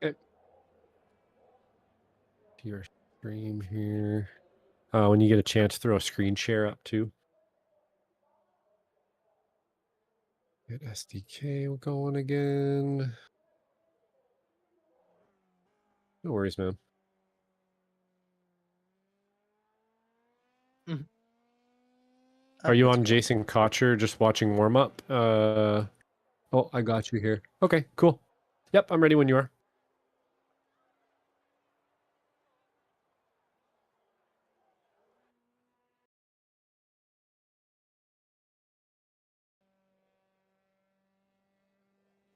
Okay. Your stream here. When you get a chance, throw a screen share up too. Get SDK going again. No worries, man. Are you on Jason Cotcher just watching warm up? Oh, I got you here. Okay, cool. Yep, I'm ready when you are.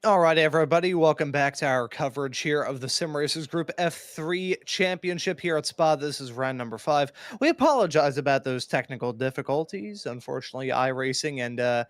All right, everybody, welcome back to our coverage here of the Sim Racers Group F3 Championship here at Spa. This is round number 5. We apologize about those technical difficulties. Unfortunately, iRacing and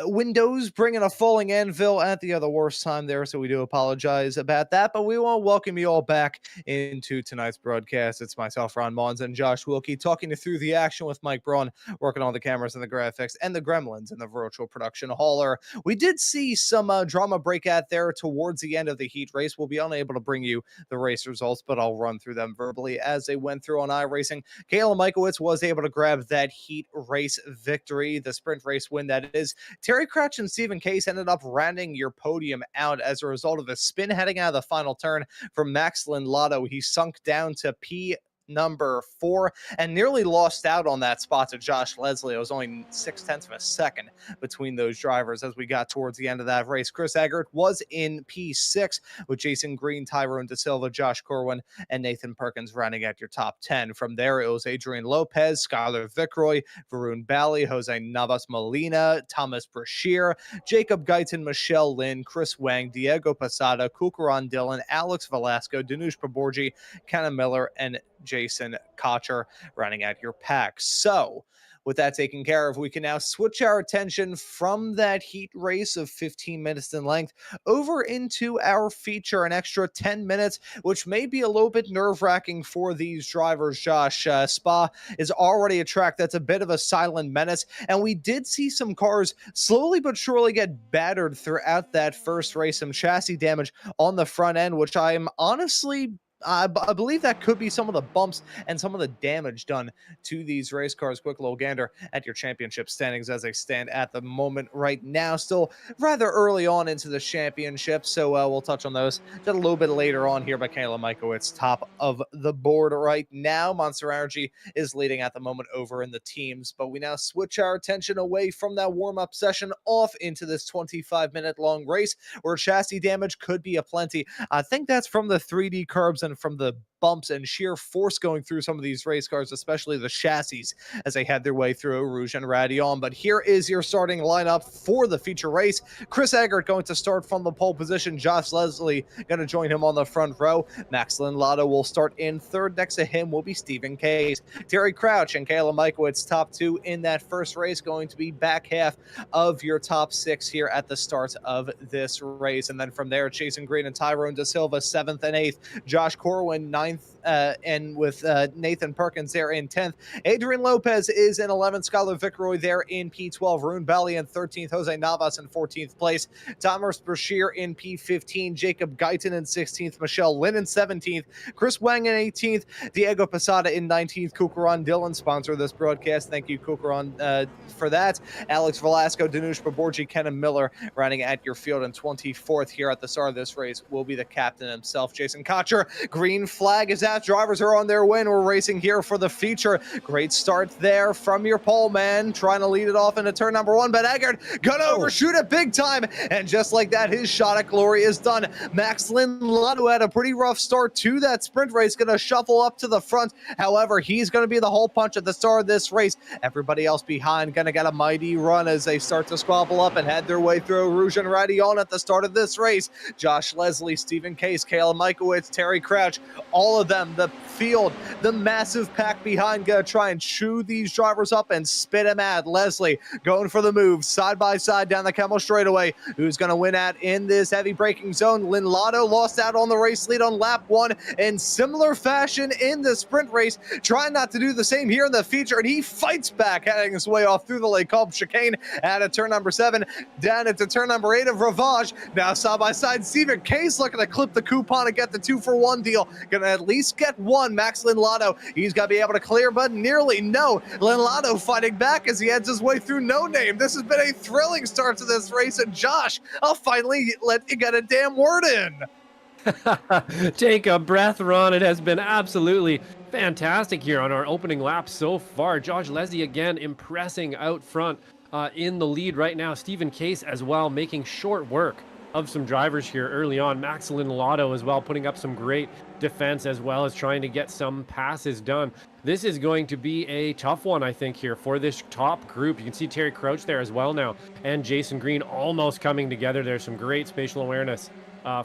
Windows bringing a falling anvil at the other worst time there, so we do apologize about that. But we want to welcome you all back into tonight's broadcast. It's myself, Ron Maunz, and Josh Wilkie talking you through the action with Mike Braun, working on the cameras and the graphics and the gremlins in the virtual production hauler. We did see some drama break out there towards the end of the heat race. We'll be unable to bring you the race results, but I'll run through them verbally as they went through on iRacing. Kayla Michaelwitz was able to grab that heat race victory, the sprint race win that is. Terry Crouch and Stephen Case ended up rounding your podium out as a result of a spin heading out of the final turn from Max Lotto. He sunk down to number 4 and nearly lost out on that spot to Josh Leslie. It was only 0.6 of a second between those drivers as we got towards the end of that race. Chris Eggert was in P6 with Jason Green, Tyrone De Silva, Josh Corwin, and Nathan Perkins rounding out your top 10. From there, it was Adrian Lopez, Skylar Vickroy, Varun Bally, Jose Navas Molina, Thomas Brashear, Jacob Guyton, Michelle Lynn, Chris Wang, Diego Posada, Kukaran Dillon, Alex Velasco, Danush Paborji, Kenna Miller, and Jason Cotcher rounding out your pack. So with that taken care of, we can now switch our attention from that heat race of 15 minutes in length over into our feature, an extra 10 minutes, which may be a little bit nerve-wracking for these drivers, Josh. Spa is already a track that's a bit of a silent menace, and we did see some cars slowly but surely get battered throughout that first race, some chassis damage on the front end, which I'm honestly I believe that could be some of the bumps and some of the damage done to these race cars. Quick little gander at your championship standings as they stand at the moment right now. Still rather early on into the championship, so we'll touch on those just a little bit later on here. But Kayla Michaelwitz top of the board right now. Monster Energy is leading at the moment over in the teams, but we now switch our attention away from that warm-up session off into this 25-minute long race where chassis damage could be aplenty. I think that's from the 3D curbs and from the bumps and sheer force going through some of these race cars, especially the chassis as they had their way through Rouge and Radion. But here is your starting lineup for the feature race. Chris Eggert going to start from the pole position. Josh Leslie going to join him on the front row. Max Lotto will start in third. Next to him will be Stephen Case. Terry Crouch and Kayla Michaelwitz top 2 in that first race, going to be back half of your top 6 here at the start of this race. And then from there, Jason Green and Tyrone De Silva 7th and 8th. Josh Corwin 9th, and with Nathan Perkins there in 10th. Adrian Lopez is in 11th. Skylar Vickroy there in P12. Rune Bally in 13th. Jose Navas in 14th place. Thomas Brashear in P15. Jacob Guyton in 16th. Michelle Lynn in 17th. Chris Wang in 18th. Diego Posada in 19th. Kukaran Dillon sponsor this broadcast. Thank you, Kukaran, for that. Alex Velasco, Danush Paborji, Kenan Miller rounding at your field in 24th here at the start of this race will be the captain himself, Jason Cotcher. Green flag is out. Drivers are on their way, and we're racing here for the feature. Great start there from your pole man, trying to lead it off into turn number 1, but Eggert gonna overshoot it big time, and just like that, his shot at glory is done. Max Lotto had a pretty rough start to that sprint race, gonna shuffle up to the front. However, he's gonna be the hole punch at the start of this race. Everybody else behind gonna get a mighty run as they start to squabble up and head their way through Rouge and Radion at the start of this race. Josh Leslie, Stephen Case, Kayla Michaelwitz, Terry Crouch, all all of them, the field, the massive pack behind, gonna try and chew these drivers up and spit them out. Leslie going for the move, side by side down the Camel straightaway. Who's gonna win at in this heavy braking zone? Linlado lost out on the race lead on lap 1 in similar fashion in the sprint race, trying not to do the same here in the feature, and he fights back, heading his way off through the Lake Culp chicane out of turn number 7, down into turn number 8 of Ravage. Now side by side, Stephen Case looking to clip the coupon and get the 2-for-1 deal. Gonna at least get one. Max Linlado, he's gonna be able to clear, but nearly no. Linlado fighting back as he heads his way through No Name. This has been a thrilling start to this race, and Josh, I'll finally let you get a damn word in. Take a breath, Ron. It has been absolutely fantastic here on our opening lap so far. Josh Leslie again impressing out front in the lead right now. Stephen Case as well making short work of some drivers here early on. Max Linlado as well putting up some great defense as well as trying to get some passes done. This is going to be a tough one, I think, here for this top group. You can see Terry Crouch there as well now, and Jason Green almost coming together. There's some great spatial awareness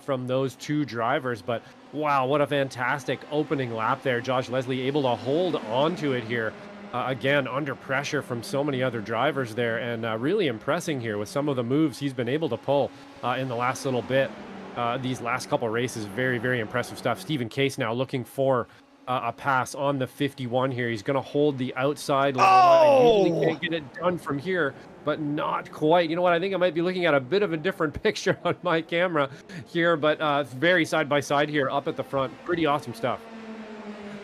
from those two drivers, but wow, what a fantastic opening lap there. Josh Leslie able to hold on to it here. Again, under pressure from so many other drivers there, and really impressing here with some of the moves he's been able to pull in the last little bit. These last couple races, very, very impressive stuff. Stephen Case now looking for a pass on the 51 here. He's going to hold the outside line. Usually can't get it done from here, but not quite. You know what? I think I might be looking at a bit of a different picture on my camera here, but very side by side here up at the front. Pretty awesome stuff.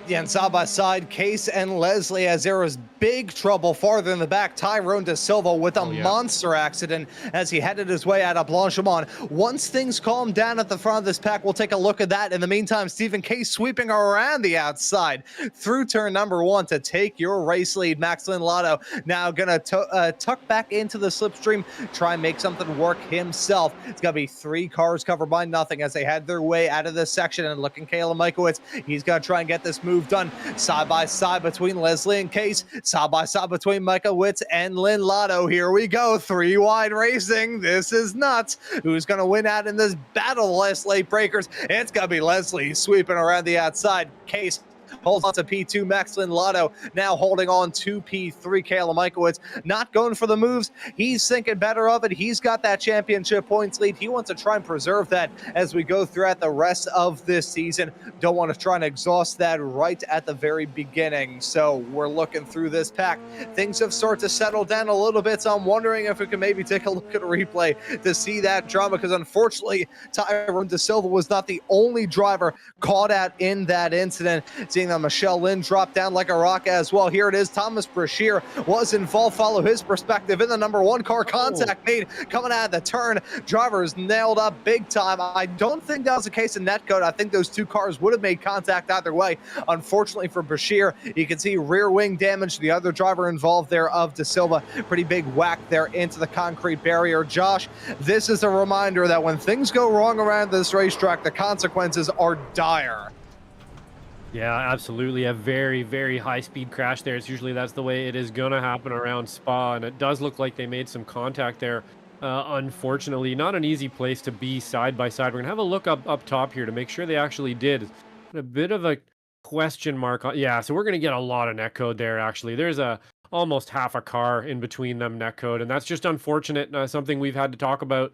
Yeah, and side by side, Case and Leslie, as there was big trouble farther in the back. Tyrone De Silva with a monster accident as he headed his way out of Blanchimont. Once things calm down at the front of this pack, we'll take a look at that. In the meantime, Stephen Case sweeping around the outside through turn number 1 to take your race lead. Max Linlado now gonna tuck back into the slipstream, try and make something work himself. It's gonna be 3 cars covered by nothing as they head their way out of this section. And looking Kayla Mikowitz, he's gonna try and get this move done. Side by side between Leslie and Case, side by side between Mikowitz and Linlado. Here we go, 3 wide racing. This is nuts. Who's going to win out in this battle, Les late breakers? It's going to be Leslie sweeping around the outside. Case holds on to P2. Max Linlado now holding on to P3. Kayla Mikowitz not going for the moves. He's thinking better of it. He's got that championship points lead. He wants to try and preserve that as we go throughout the rest of this season. Don't want to try and exhaust that right at the very beginning. So we're looking through this pack. Things have started to settle down a little bit, so I'm wondering if we can maybe take a look at a replay to see that drama, because unfortunately Tyrone De Silva was not the only driver caught out in that incident. Seeing that Michelle Lynn dropped down like a rock as well. Here it is. Thomas Brashear was involved. Follow his perspective in the number 1 car. Contact made coming out of the turn. Drivers nailed up big time. I don't think that was the case in netcode. I think those 2 cars would have made contact either way. Unfortunately for Brashear, you can see rear wing damage. The other driver involved there of De Silva, pretty big whack there into the concrete barrier. Josh, this is a reminder that when things go wrong around this racetrack, the consequences are dire. Yeah, absolutely. A very, very high-speed crash there. It's usually that's the way it is going to happen around Spa, and it does look like they made some contact there. Unfortunately, not an easy place to be side by side. We're going to have a look up top here to make sure they actually did. A bit of a question mark. Yeah, so we're going to get a lot of netcode there, actually. There's almost half a car in between them netcode, and that's just unfortunate. Something we've had to talk about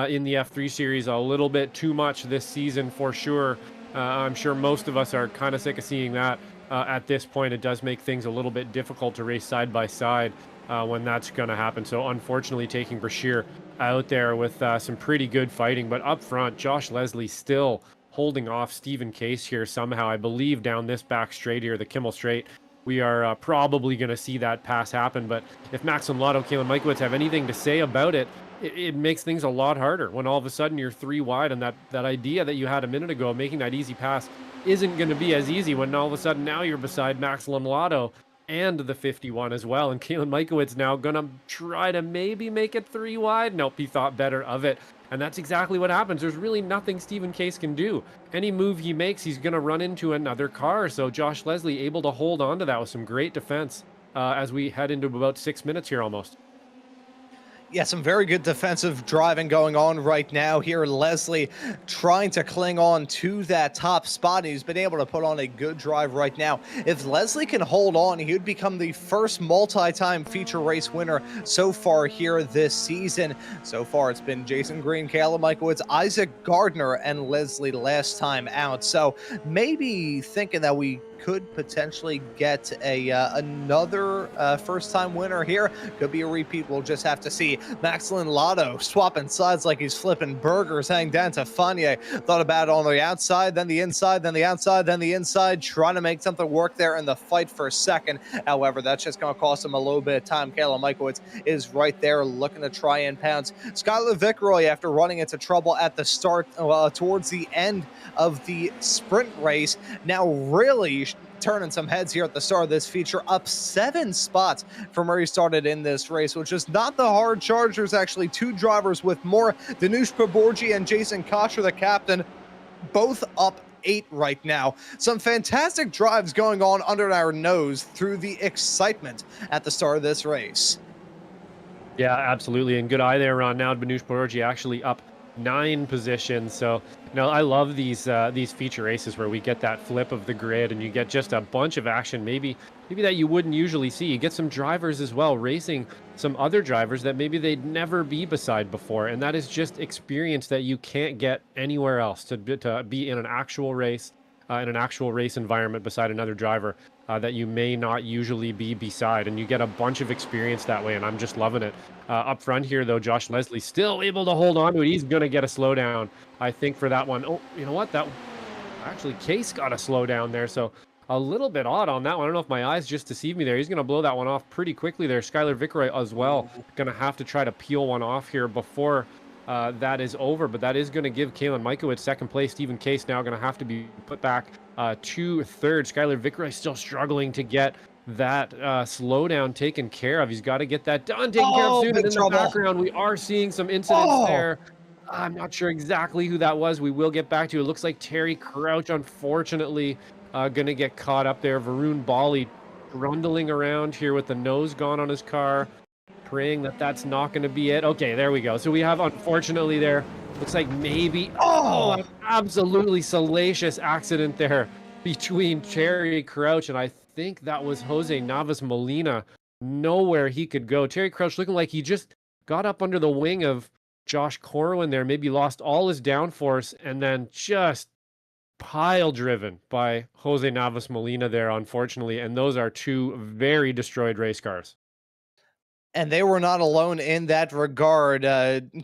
in the F3 series a little bit too much this season for sure. I'm sure most of us are kind of sick of seeing that. At this point, it does make things a little bit difficult to race side by side when that's going to happen. So unfortunately, taking Brashear out there with some pretty good fighting. But up front, Josh Leslie still holding off Stephen Case here somehow. I believe down this back straight here, the Kimmel Straight, we are probably going to see that pass happen. But if Max and Lotto, Kayla Mikowitz have anything to say about it, it makes things a lot harder when all of a sudden you're 3 wide, and that idea that you had a minute ago of making that easy pass isn't going to be as easy when all of a sudden now you're beside Max Linlado and the 51 as well. And Kayla Mikowitz now going to try to maybe make it 3 wide. Nope, he thought better of it. And that's exactly what happens. There's really nothing Stephen Case can do. Any move he makes, he's going to run into another car. So Josh Leslie able to hold on to that with some great defense as we head into about 6 minutes here almost. Yeah, some very good defensive driving going on right now here. Leslie trying to cling on to that top spot. He's been able to put on a good drive right now. If Leslie can hold on, he would become the first multi-time feature race winner so far here this season. So far, it's been Jason Green, Caleb Michaelwitz, Isaac Gardner, and Leslie last time out. So maybe thinking that we could potentially get another first-time winner here. Could be a repeat. We'll just have to see. Maxlin Lotto swapping sides like he's flipping burgers, hang down to Fanye. Thought about it on the outside, then the inside, then the outside, then the inside, trying to make something work there in the fight for a second. However, that's just going to cost him a little bit of time. Caleb Michaelwitz is right there looking to try and pounce. Skylar Vickroy, after running into trouble at the start, towards the end of the sprint race, now really turning some heads here at the start of this feature, up 7 spots from where he started in this race, which is not the hard charge. There's actually 2 drivers with more. Danush Paborji and Jason Cotcher, the captain, both up 8 right now. Some fantastic drives going on under our nose through the excitement at the start of this race. Yeah, absolutely. And good eye there, Ron. Now, Danush Paborji actually up 9 positions. So, I love these feature races where we get that flip of the grid and you get just a bunch of action, maybe that you wouldn't usually see. You get some drivers as well racing some other drivers that maybe they'd never be beside before, and that is just experience that you can't get anywhere else to be in an actual race, in an actual race environment beside another driver that you may not usually be beside, and you get a bunch of experience that way, and I'm just loving it. Up front here, though, Josh Leslie still able to hold on to it. He's going to get a slowdown, I think, for that one. Oh, you know what? That actually, Case got a slowdown there, so a little bit odd on that one. I don't know if my eyes just deceived me there. He's going to blow that one off pretty quickly there. Skylar Vickroy as well going to have to try to peel one off here before that is over, but that is going to give Kalen Michaelwitz second place. Stephen Case now going to have to be put back to third. Skylar Vickroy still struggling to get that slowdown taken care of. He's got to get that done, taken care of soon. And in the background, we are seeing some incidents there. I'm not sure exactly who that was. We will get back to it. It looks like Terry Crouch, unfortunately, going to get caught up there. Varun Bali trundling around here with the nose gone on his car, praying that that's not going to be it. Okay, there we go. So we have, unfortunately, there, looks like maybe, an absolutely salacious accident there between Terry Crouch, and I think that was Jose Navas Molina. Nowhere he could go. Terry Crouch looking like he just got up under the wing of Josh Corwin there, maybe lost all his downforce, and then just pile driven by Jose Navas Molina there, unfortunately. And those are 2 very destroyed race cars. And they were not alone in that regard.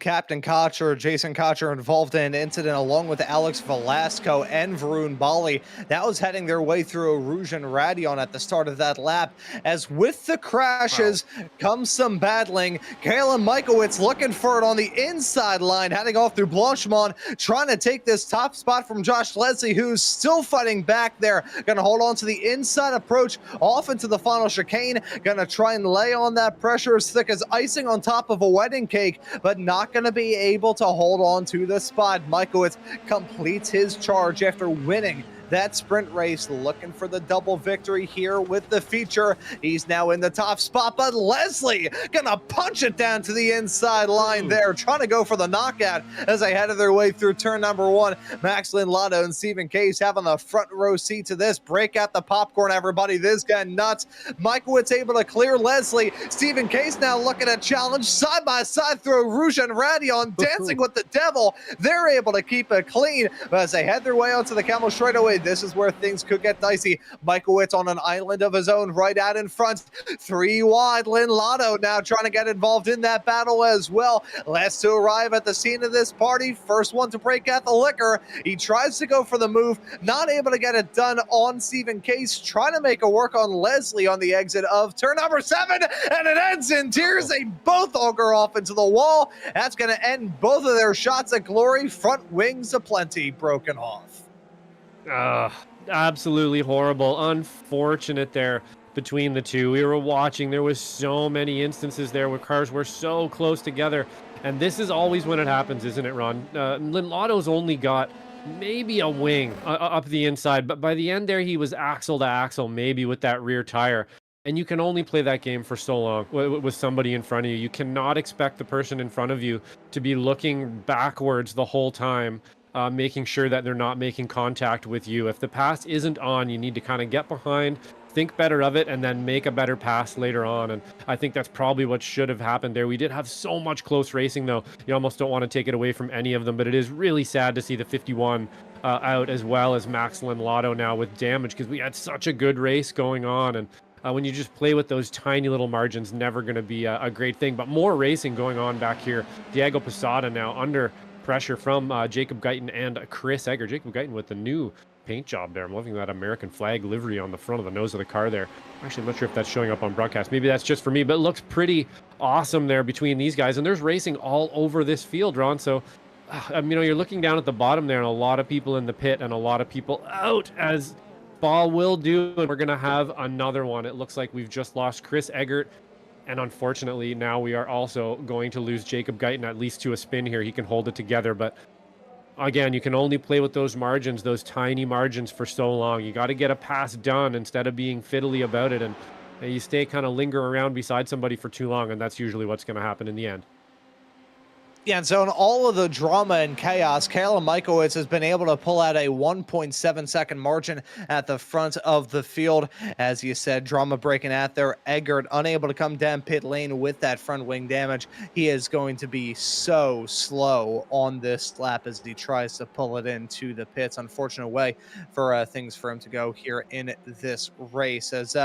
Captain Cotcher, Jason Cotcher, involved in an incident along with Alex Velasco and Varun Bali. That was heading their way through Rouge and Radion at the start of that lap. As with the crashes comes some battling. Kalen Michaelwitz looking for it on the inside line, heading off through Blanchemont, trying to take this top spot from Josh Leslie, who's still fighting back there. Going to hold on to the inside approach off into the final chicane. Going to try and lay on that pressure as thick as icing on top of a wedding cake, but not going to be able to hold on to the spot. Michaelwitz completes his charge after winning that sprint race, looking for the double victory here with the feature. He's now in the top spot, but Leslie gonna punch it down to the inside line there, trying to go for the knockout as they headed their way through turn number 1. Maxlin Lotto and Stephen Case having the front row seat to this. Break out the popcorn, everybody. This guy nuts. Michaelwitz able to clear Leslie. Stephen Case now looking at challenge side by side through Rouge and Radion, dancing with the devil. They're able to keep it clean, but as they head their way onto the Camel straightaway, this is where things could get dicey. Michaelwitz on an island of his own right out in front. 3 wide. Lynn Lotto now trying to get involved in that battle as well. Last to arrive at the scene of this party. First one to break out the liquor. He tries to go for the move. Not able to get it done on Stephen Case. Trying to make a work on Leslie on the exit of turn number 7. And it ends in tears. They both auger off into the wall. That's going to end both of their shots at glory. Front wings aplenty broken off. Absolutely horrible. Unfortunate there between the two. We were watching. There was so many instances there where cars were so close together. And this is always when it happens, isn't it, Ron? Lynn Lotto's only got maybe a wing up the inside. But by the end there, he was axle to axle, maybe with that rear tire. And you can only play that game for so long with somebody in front of you. You cannot expect the person in front of you to be looking backwards the whole time, making sure that they're not making contact with you. If the pass isn't on, you need to kind of get behind, think better of it, and then make a better pass later on. And I think that's probably what should have happened there. We did have so much close racing, though. You almost don't want to take it away from any of them, but it is really sad to see the 51 out, as well as Max Lotto now with damage, because we had such a good race going on. And when you just play with those tiny little margins, never going to be a great thing. But more racing going on back here. Diego Posada now under pressure from Jacob Guyton and Chris Egger. Jacob Guyton with the new paint job there. I'm loving that American flag livery on the front of the nose of the car there. Actually, I'm not sure if that's showing up on broadcast. Maybe that's just for me, but it looks pretty awesome there between these guys. And there's racing all over this field, Ron. So, you're looking down at the bottom there, and a lot of people in the pit and a lot of people out, as Ball will do, and we're going to have another one. It looks like we've just lost Chris Eggert, and unfortunately, now we are also going to lose Jacob Guyton, at least to a spin here. He can hold it together, but again, you can only play with those margins, those tiny margins, for so long. You got to get a pass done instead of being fiddly about it, and you stay kind of linger around beside somebody for too long, and that's usually what's going to happen in the end. Yeah, and so in all of the drama and chaos, Kayla Michaelwitz has been able to pull out a 1.7-second margin at the front of the field. As you said, drama breaking out there. Eggert unable to come down pit lane with that front wing damage. He is going to be so slow on this lap as he tries to pull it into the pits. Unfortunate way for things for him to go here in this race. As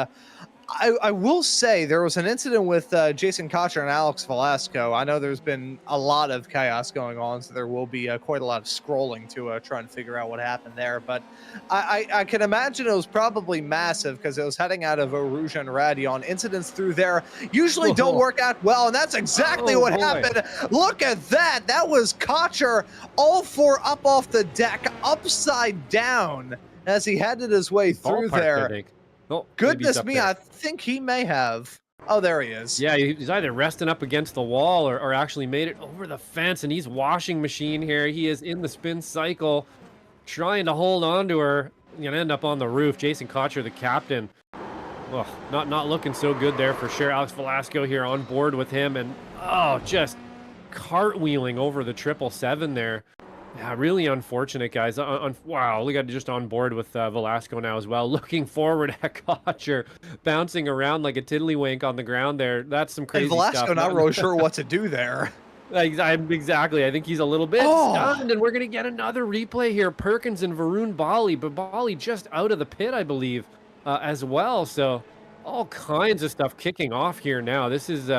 I will say there was an incident with Jason Cotcher and Alex Velasco. I know there's been a lot of chaos going on, so there will be quite a lot of scrolling to try and figure out what happened there. But I can imagine it was probably massive because it was heading out of Rouge and Radion. Incidents through there usually don't work out well, and that's exactly what happened. Look at that. That was Cotcher, all four up off the deck, upside down as he headed his way through there. Oh, goodness me, I think he may have. Oh, there he is. Yeah, he's either resting up against the wall or actually made it over the fence, and he's washing machine here. He is in the spin cycle, trying to hold on to her. Gonna end up on the roof. Jason Cotcher, the captain. Oh, not looking so good there for sure. Alex Velasco here on board with him, and just cartwheeling over the 777 there. Yeah, really unfortunate, guys. Wow, we got just on board with Velasco now as well. Looking forward at Cotcher, bouncing around like a tiddlywink on the ground there. That's some crazy Velasco stuff. Not really sure what to do there. Exactly. I think he's a little bit stunned, and we're going to get another replay here. Perkins and Varun Bali, but Bali just out of the pit, I believe, as well. So all kinds of stuff kicking off here now. This is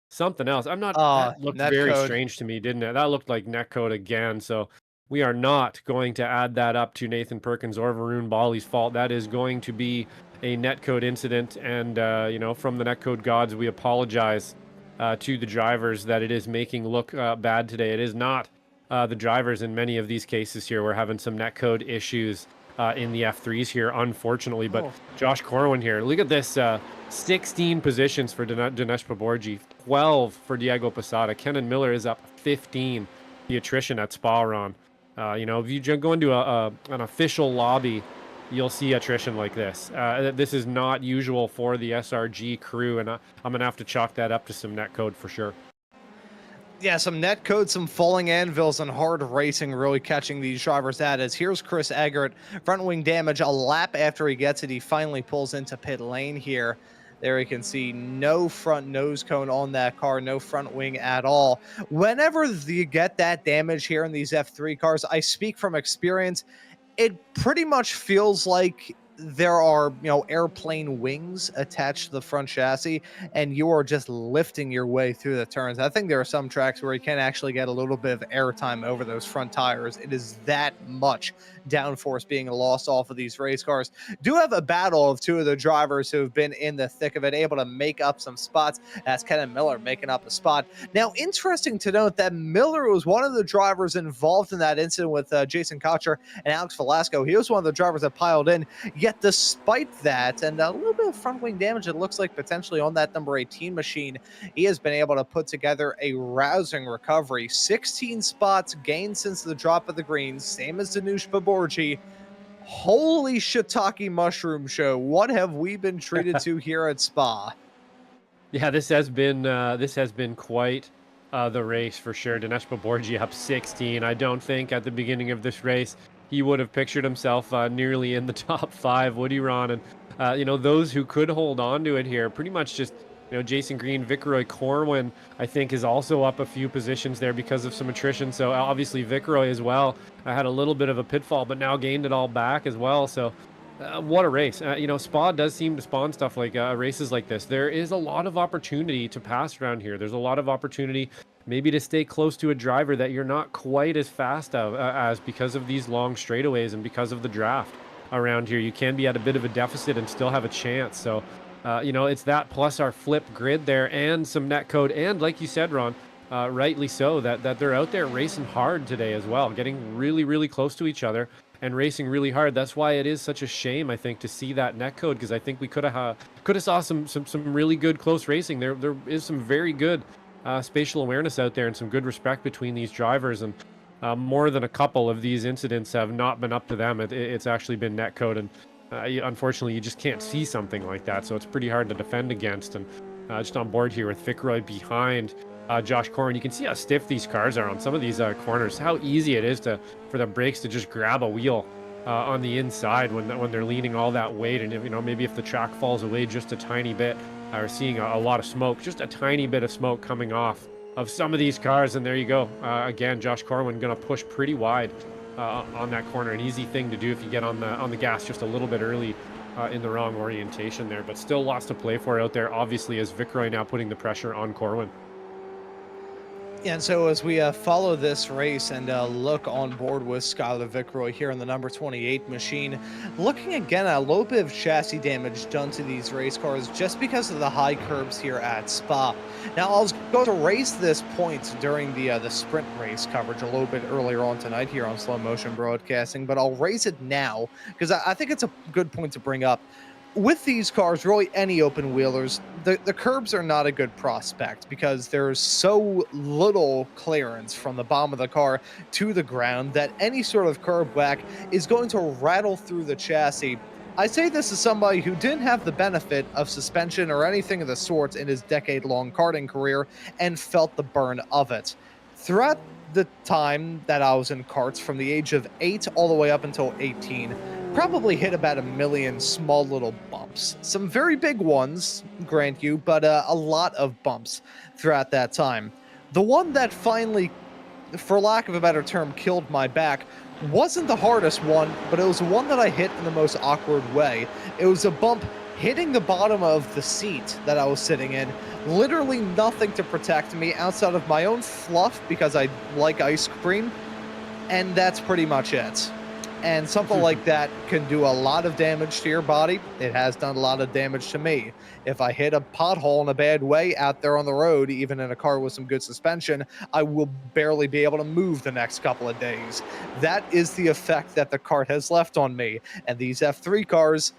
something else. That looked very strange to me, didn't it? That looked like netcode again. So we are not going to add that up to Nathan Perkins or Varun Bali's fault. That is going to be a netcode incident. And, from the netcode gods, we apologize to the drivers that it is making look bad today. It is not the drivers in many of these cases here. We're having some netcode issues in the F3s here, unfortunately. But Josh Corwin here, look at this. 16 positions for Dinesh Paborji, 12 for Diego Posada. Kenan Miller is up 15. The attrition at Spa, Ron. If you go into an official lobby, you'll see attrition like this. This is not usual for the SRG crew, and I'm going to have to chalk that up to some netcode for sure. Yeah, some netcode, some falling anvils, and hard racing really catching these drivers at. As here's Chris Eggert, front wing damage a lap after he gets it. He finally pulls into pit lane here. There you can see no front nose cone on that car, no front wing at all. Whenever you get that damage here in these F3 cars, I speak from experience, it pretty much feels like there are, airplane wings attached to the front chassis, and you are just lifting your way through the turns. I think there are some tracks where you can actually get a little bit of airtime over those front tires. It is that much downforce being lost off of these race cars. Do have a battle of two of the drivers who have been in the thick of it, able to make up some spots. That's Kenan Miller making up a spot. Now, interesting to note that Miller was one of the drivers involved in that incident with Jason Cotcher and Alex Velasco. He was one of the drivers that piled in. Yet despite that, and a little bit of front wing damage, it looks like potentially on that number 18 machine, he has been able to put together a rousing recovery. 16 spots gained since the drop of the greens, same as Danush Baborji. Holy shiitake mushroom show. What have we been treated to here at Spa? Yeah, this has been quite the race for sure. Dinesh Baborji up 16. I don't think at the beginning of this race he would have pictured himself nearly in the top five, would he, Ron? And those who could hold on to it here, pretty much just Jason Green, Viceroy Corwin, I think is also up a few positions there because of some attrition. So obviously Viceroy as well. I had a little bit of a pitfall, but now gained it all back as well. So what a race. Spa does seem to spawn stuff like races like this. There is a lot of opportunity to pass around here. There's a lot of opportunity maybe to stay close to a driver that you're not quite as fast as because of these long straightaways and because of the draft around here. You can be at a bit of a deficit and still have a chance. So, it's that plus our flip grid there and some net code. And like you said, Ron, rightly so, that they're out there racing hard today as well, getting really, really close to each other and racing really hard. That's why it is such a shame, I think, to see that net code, because I think we could have saw some really good close racing. There is some very good spatial awareness out there and some good respect between these drivers, and more than a couple of these incidents have not been up to them. It's actually been net code, and unfortunately you just can't see something like that, so it's pretty hard to defend against. And just on board here with Viceroy behind Josh Corwin. You can see how stiff these cars are on some of these corners, how easy it is for the brakes to just grab a wheel on the inside when they're leaning all that weight. And maybe if the track falls away just a tiny bit, we're seeing a lot of smoke, just a tiny bit of smoke coming off of some of these cars. And there you go. Again, Josh Corwin going to push pretty wide on that corner. An easy thing to do if you get on the gas just a little bit early in the wrong orientation there, but still lots to play for out there, obviously, as Viceroy now putting the pressure on Corwin. And so as we follow this race and look on board with Skylar Viceroy here in the number 28 machine, looking again at a little bit of chassis damage done to these race cars just because of the high curbs here at Spa. Now, I was going to raise this point during the sprint race coverage a little bit earlier on tonight here on Slow Motion Broadcasting, but I'll raise it now because I think it's a good point to bring up. With these cars, really any open wheelers, the curbs are not a good prospect because there's so little clearance from the bottom of the car to the ground that any sort of curb whack is going to rattle through the chassis. I say this as somebody who didn't have the benefit of suspension or anything of the sort in his decade-long karting career and felt the burn of it. Throughout the time that I was in karts, from the age of 8 all the way up until 18, probably hit about 1 million small little bumps. Some very big ones, grant you, but a lot of bumps throughout that time. The one that finally, for lack of a better term, killed my back wasn't the hardest one, but it was one that I hit in the most awkward way. It was a bump hitting the bottom of the seat that I was sitting in. Literally nothing to protect me outside of my own fluff because I like ice cream, and that's pretty much it. And something like that can do a lot of damage to your body. It has done a lot of damage to me. If I hit a pothole in a bad way out there on the road, even in a car with some good suspension, I will barely be able to move the next couple of days. That is the effect that the kart has left on me. And these F3 cars,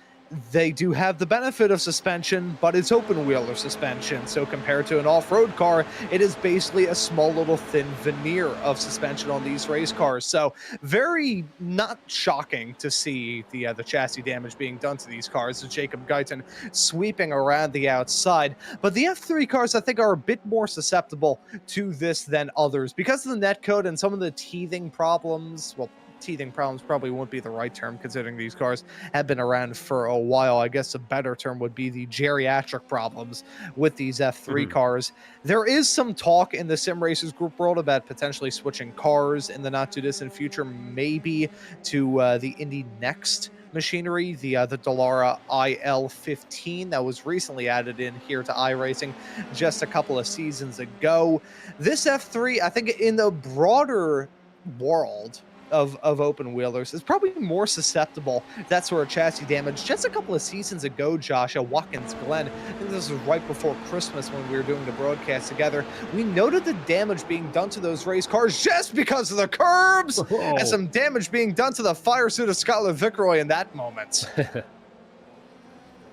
they do have the benefit of suspension, but it's open wheeler suspension. So compared to an off-road car, it is basically a small little thin veneer of suspension on these race cars. So very not shocking to see the chassis damage being done to these cars. Jacob Guyton sweeping around the outside. But the F3 cars, I think, are a bit more susceptible to this than others because of the netcode and some of the teething problems. Well, teething problems probably won't be the right term considering these cars have been around for a while. I guess a better term would be the geriatric problems with these F3 cars. There is some talk in the Sim Racers group world about potentially switching cars in the not too distant future, maybe to the Indy Next machinery, the Dallara IL15 that was recently added in here to iRacing just a couple of seasons ago. This F3, I think in the broader world of open wheelers is probably more susceptible to that sort of chassis damage. Just a couple of seasons ago, Josh, at Watkins Glen, I think this was right before Christmas when we were doing the broadcast together, we noted the damage being done to those race cars just because of the curbs, and some damage being done to the fire suit of Skylar Viceroy in that moment.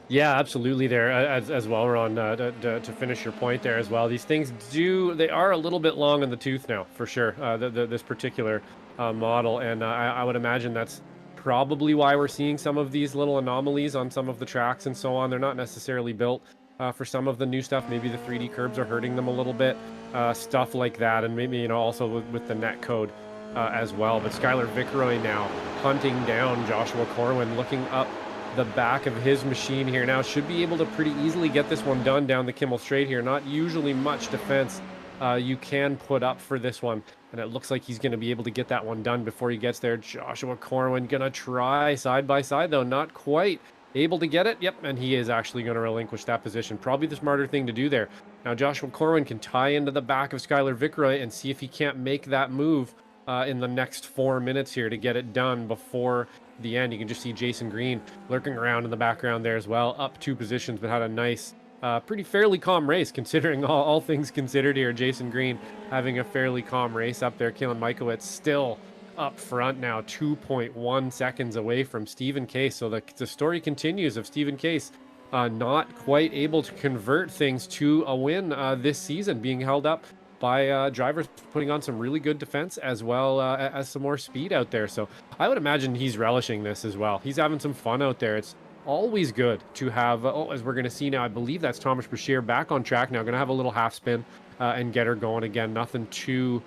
Yeah, absolutely there as well, Ron, to finish your point there as well. These things they are a little bit long in the tooth now, for sure, this particular model, and I would imagine that's probably why we're seeing some of these little anomalies on some of the tracks and so on. They're not necessarily built for some of the new stuff. Maybe the 3D curbs are hurting them a little bit, stuff like that. And maybe, also with the net code as well. But Skylar Viceroy now hunting down Joshua Corwin, looking up the back of his machine here now. Should be able to pretty easily get this one done down the Kimmel Straight here. Not usually much defense you can put up for this one. And it looks like he's going to be able to get that one done before he gets there. Joshua Corwin going to try side by side, though. Not quite able to get it. Yep, and he is actually going to relinquish that position. Probably the smarter thing to do there. Now, Joshua Corwin can tie into the back of Skylar Viceroy and see if he can't make that move in the next 4 minutes here to get it done before the end. You can just see Jason Green lurking around in the background there as well. Up 2 positions, but had a nice pretty fairly calm race considering all things considered here. Jason Green having a fairly calm race up there. Kalen Mikowitz still up front now, 2.1 seconds away from Stephen Case. So the story continues of Stephen Case not quite able to convert things to a win this season, being held up by drivers putting on some really good defense as well as some more speed out there. So I would imagine he's relishing this as well. He's having some fun out there. It's always good to have, as we're going to see now, I believe that's Thomas Brashear back on track now. Going to have a little half spin and get her going again. Nothing too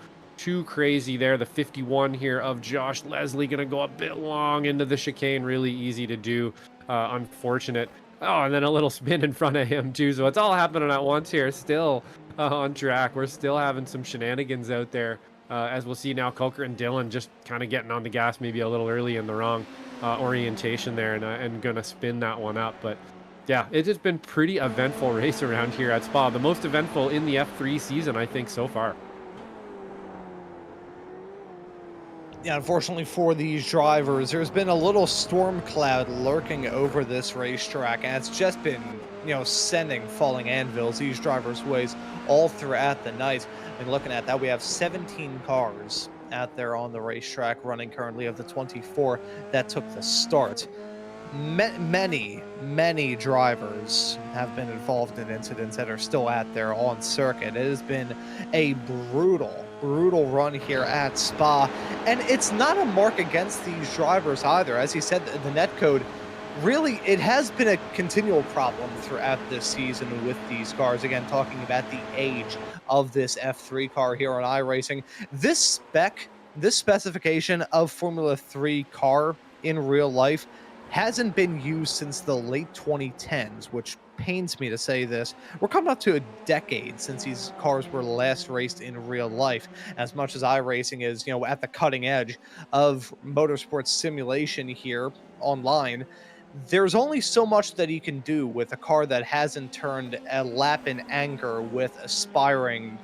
crazy there. The 51 here of Josh Leslie going to go a bit long into the chicane. Really easy to do. Unfortunate. Oh, and then a little spin in front of him too. So it's all happening at once here. Still on track. We're still having some shenanigans out there. As we'll see now, Coker and Dylan just kind of getting on the gas maybe a little early in the wrong orientation there, and gonna spin that one up. But yeah, it's just been pretty eventful race around here at Spa. The most eventful in the F3 season, I think, so far. Yeah, unfortunately for these drivers, there's been a little storm cloud lurking over this racetrack, and it's just been, sending falling anvils these drivers' ways all throughout the night. And looking at that, we have 17 cars out there on the racetrack running currently of the 24 that took the start. Many drivers have been involved in incidents that are still out there on circuit. It has been a brutal run here at Spa, and it's not a mark against these drivers either. As he said, the netcode, really, it has been a continual problem throughout this season with these cars. Again, talking about the age of this F3 car here on iRacing. This specification of Formula 3 car in real life hasn't been used since the late 2010s, which pains me to say this. We're coming up to a decade since these cars were last raced in real life. As much as iRacing is, at the cutting edge of motorsports simulation here online, there's only so much that you can do with a car that hasn't turned a lap in anger with aspiring,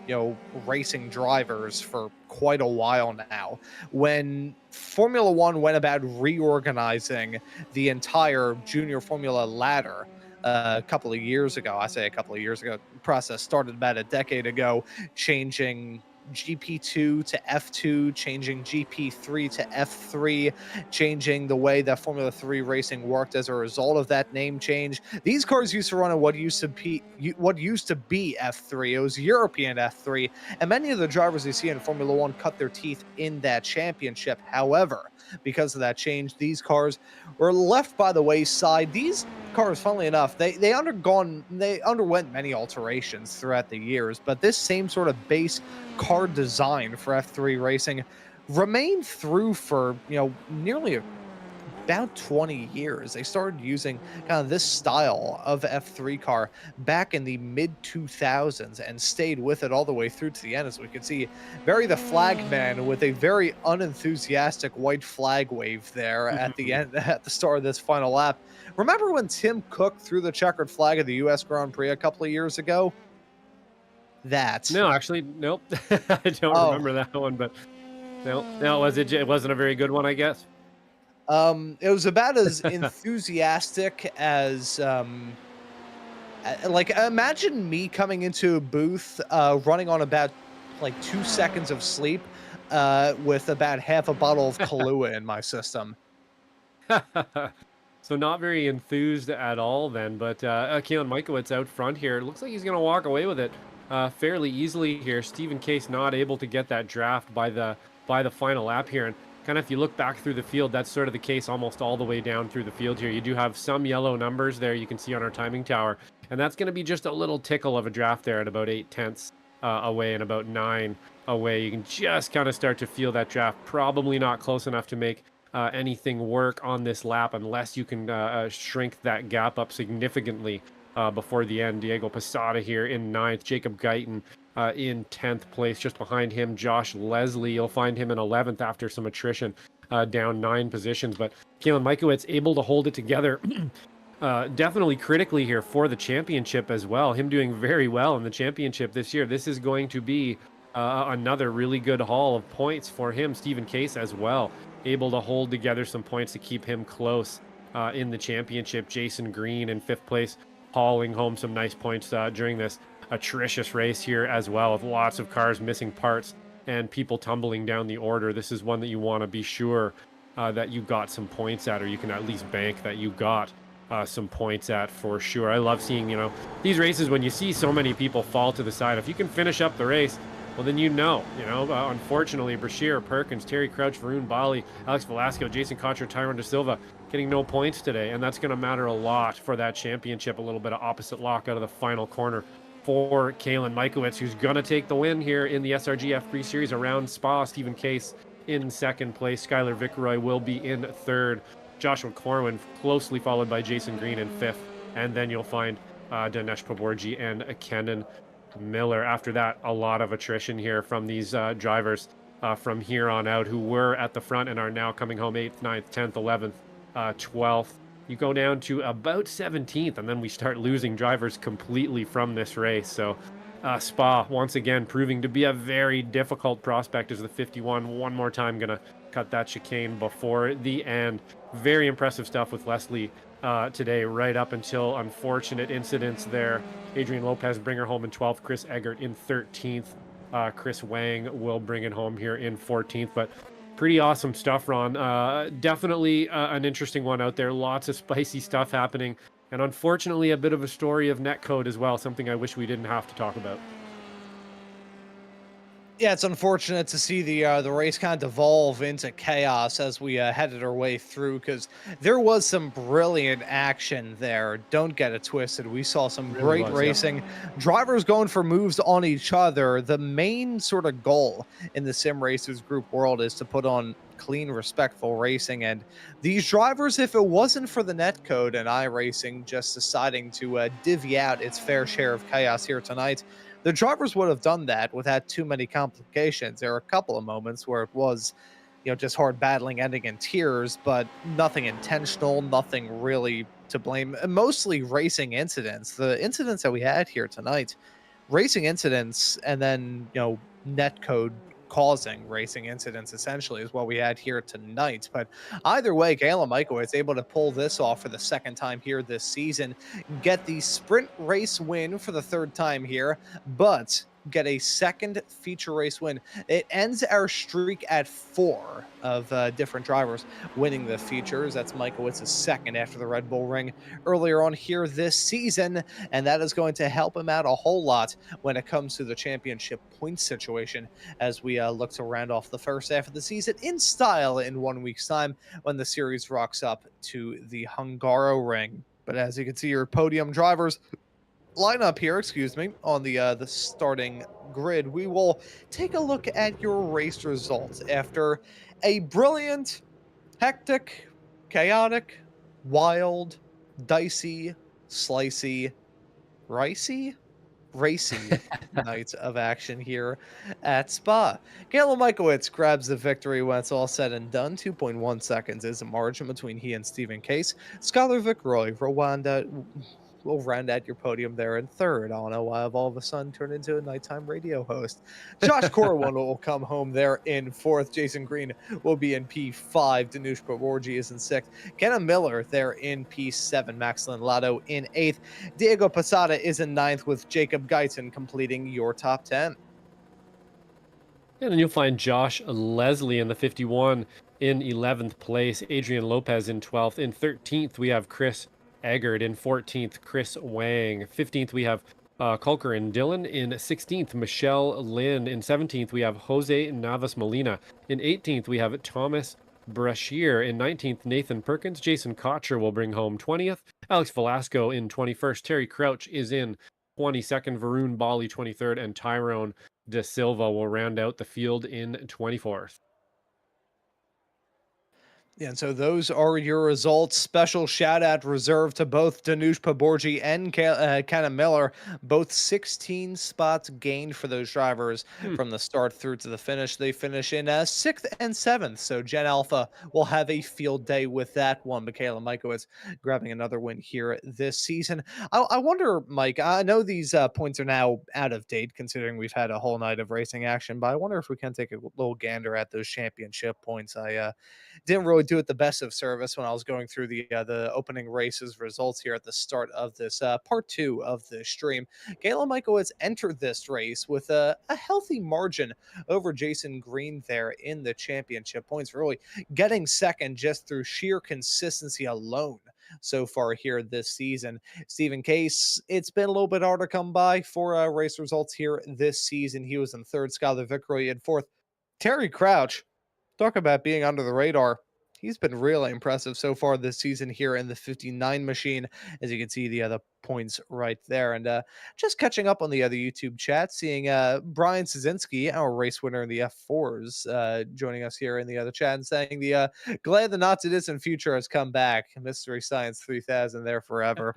racing drivers for quite a while now. When Formula One went about reorganizing the entire junior Formula ladder a couple of years ago, the process started about a decade ago, changing GP2 to F2, changing GP3 to F3, changing the way that Formula 3 racing worked as a result of that name change. These cars used to run in what used to be F3. It was European F3, and many of the drivers you see in Formula 1 cut their teeth in that championship. However, because of that change, these cars were left by the wayside. These cars, funnily enough, they underwent many alterations throughout the years, but this same sort of base car design for F3 racing remained through for nearly about 20 years. They started using kind of this style of F3 car back in the mid 2000s and stayed with it all the way through to the end. As we can see, Barry the Flag Man with a very unenthusiastic white flag wave there at the end, at the start of this final lap. Remember when Tim Cook threw the checkered flag at the US Grand Prix a couple of years ago? No, actually, nope. I don't remember that one, but no, it wasn't a very good one, I guess. It was about as enthusiastic as imagine me coming into a booth running on about 2 seconds of sleep with about half a bottle of Kahlua in my system. So not very enthused at all then, but Kalen Mikowitz out front here. It looks like he's going to walk away with it fairly easily here. Stephen Case not able to get that draft by the final lap here, and kind of if you look back through the field, that's sort of the case almost all the way down through the field here. You do have some yellow numbers there you can see on our timing tower, and that's going to be just a little tickle of a draft there at about 8/10 away and about 9 away. You can just kind of start to feel that draft. Probably not close enough to make anything work on this lap unless you can shrink that gap up significantly before the end. Diego Posada here in 9th, Jacob Guyton in 10th place. Just behind him, Josh Leslie. You'll find him in 11th after some attrition, down 9 positions. But Kalen Mikowitz able to hold it together. Definitely critically here for the championship as well. Him doing very well in the championship this year. This is going to be another really good haul of points for him. Stephen Case as well, able to hold together some points to keep him close in the championship. Jason Green in 5th place, hauling home some nice points during this atrocious race here as well, with lots of cars missing parts and people tumbling down the order. This is one that you want to be sure that you got some points at, or you can at least bank that you got some points at for sure. I love seeing, these races when you see so many people fall to the side. If you can finish up the race, well, then unfortunately, Brashear, Perkins, Terry Crouch, Varun Bali, Alex Velasco, Jason Cotcher, Tyron De Silva getting no points today, and that's going to matter a lot for that championship. A little bit of opposite lock out of the final corner for Kalen Mikowitz, who's going to take the win here in the SRG F3 series around Spa. Stephen Case in 2nd place. Skylar Viceroy will be in 3rd. Joshua Corwin closely followed by Jason Green in 5th. And then you'll find Dinesh Paborji and Kenan Miller. After that, a lot of attrition here from these drivers from here on out who were at the front and are now coming home 8th, 9th, 10th, 11th, 12th. You go down to about 17th, and then we start losing drivers completely from this race. So Spa, once again, proving to be a very difficult prospect as the 51. One more time, going to cut that chicane before the end. Very impressive stuff with Leslie today, right up until unfortunate incidents there. Adrian Lopez bring her home in 12th. Chris Eggert in 13th. Chris Wang will bring it home here in 14th. But pretty awesome stuff, Ron. Definitely an interesting one out there. Lots of spicy stuff happening. And unfortunately, a bit of a story of netcode as well. Something I wish we didn't have to talk about. Yeah, it's unfortunate to see the race kind of devolve into chaos as we headed our way through, because there was some brilliant action there. Don't get it twisted. We saw some Really great was, racing. yeah. Drivers going for moves on each other. The main sort of goal in the sim racers group world is to put on clean, respectful racing. And these drivers, if it wasn't for the netcode and iRacing just deciding to divvy out its fair share of chaos here tonight, the drivers would have done that without too many complications. There are a couple of moments where it was, just hard battling ending in tears, but nothing intentional, nothing really to blame. And mostly racing incidents. The incidents that we had here tonight, racing incidents, and then, netcode causing racing incidents essentially is what we had here tonight. But either way, Kalen Mikowitz able to pull this off for the 2nd time here this season, get the sprint race win for the 3rd time here, but get a 2nd feature race win. It ends our streak at 4 of different drivers winning the features. That's Mikowitz's 2nd after the Red Bull Ring earlier on here this season, and that is going to help him out a whole lot when it comes to the championship points situation as we look to round off the first half of the season in style in 1 week's time when the series rocks up to the Hungaro Ring. But as you can see, your podium drivers lineup here, on the starting grid. We will take a look at your race results after a brilliant, hectic, chaotic, wild, dicey, slicey, ricey, racy night of action here at Spa. Kalen Mikowitz grabs the victory when it's all said and done. 2.1 seconds is the margin between he and Stephen Case. Skylar Viceroy, Rwanda will round out your podium there in 3rd. I don't know why I've all of a sudden turned into a nighttime radio host. Josh Corwin will come home there in 4th. Jason Green will be in P5. Danush Pavorji is in 6th. Kenan Miller there in P7. Max Lotto in 8th. Diego Posada is in 9th, with Jacob Guyton completing your top 10. And then you'll find Josh Leslie in the 51 in 11th place. Adrian Lopez in 12th. In 13th, we have Chris Eggert. In 14th, Chris Wang. 15th, we have Kulker and Dylan. In 16th, Michelle Lynn. In 17th, we have Jose Navas Molina. In 18th, we have Thomas Brashear. In 19th, Nathan Perkins. Jason Cotcher will bring home 20th. Alex Velasco in 21st. Terry Crouch is in 22nd. Varun Bali 23rd. And Tyrone De Silva will round out the field in 24th. Yeah, and so those are your results. Special shout out reserved to both Danush Paborji and Kenna Miller. Both 16 spots gained for those drivers Hmm. from the start through to the finish. They finish in 6th and 7th. So Gen Alpha will have a field day with that one. Michaela Mikowitz grabbing another win here this season. I wonder, Mike, I know these points are now out of date considering we've had a whole night of racing action, but I wonder if we can take a little gander at those championship points. I didn't really do it the best of service when I was going through the opening races results here at the start of this part two of the stream. Galen Michaelowitz entered this race with a healthy margin over Jason Green there in the championship points, really getting second just through sheer consistency alone so far here this season. Stephen Case, it's been a little bit hard to come by for race results here this season. He was in third, Skylar Vickery in fourth. Terry Crouch, talk about being under the radar. He's been really impressive so far this season here in the 59 machine, as you can see the other points right there. And just catching up on the other YouTube chat, seeing Brian Szynski, our race winner in the F4s, joining us here in the other chat and saying glad the not too distant future has come back. Mystery Science 3000 there forever.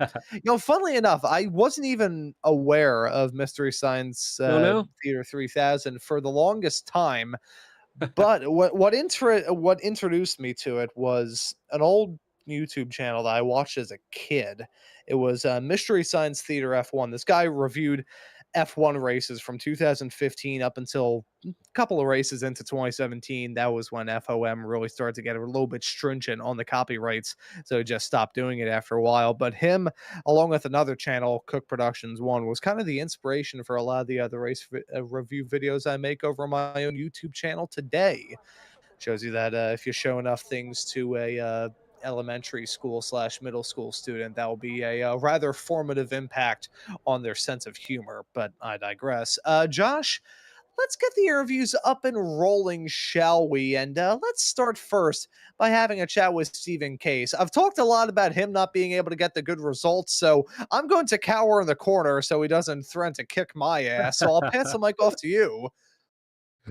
Funnily enough, I wasn't even aware of Mystery Science Oh, no? Theater 3000 for the longest time, but what introduced me to it was an old YouTube channel that I watched as a kid. It was Mystery Science Theater F1. This guy reviewed F1 races from 2015 up until a couple of races into 2017. That was when FOM really started to get a little bit stringent on the copyrights, so he just stopped doing it after a while. But him, along with another channel, Cook Productions One, was kind of the inspiration for a lot of the other review videos I make over my own YouTube channel today. Shows you that if you show enough things to a elementary school / middle school student, that will be a rather formative impact on their sense of humor. But I digress. Josh, let's get the interviews up and rolling, shall we? And let's start first by having a chat with Stephen Case. I've talked a lot about him not being able to get the good results, so I'm going to cower in the corner so he doesn't threaten to kick my ass. So I'll pass the mic off to you.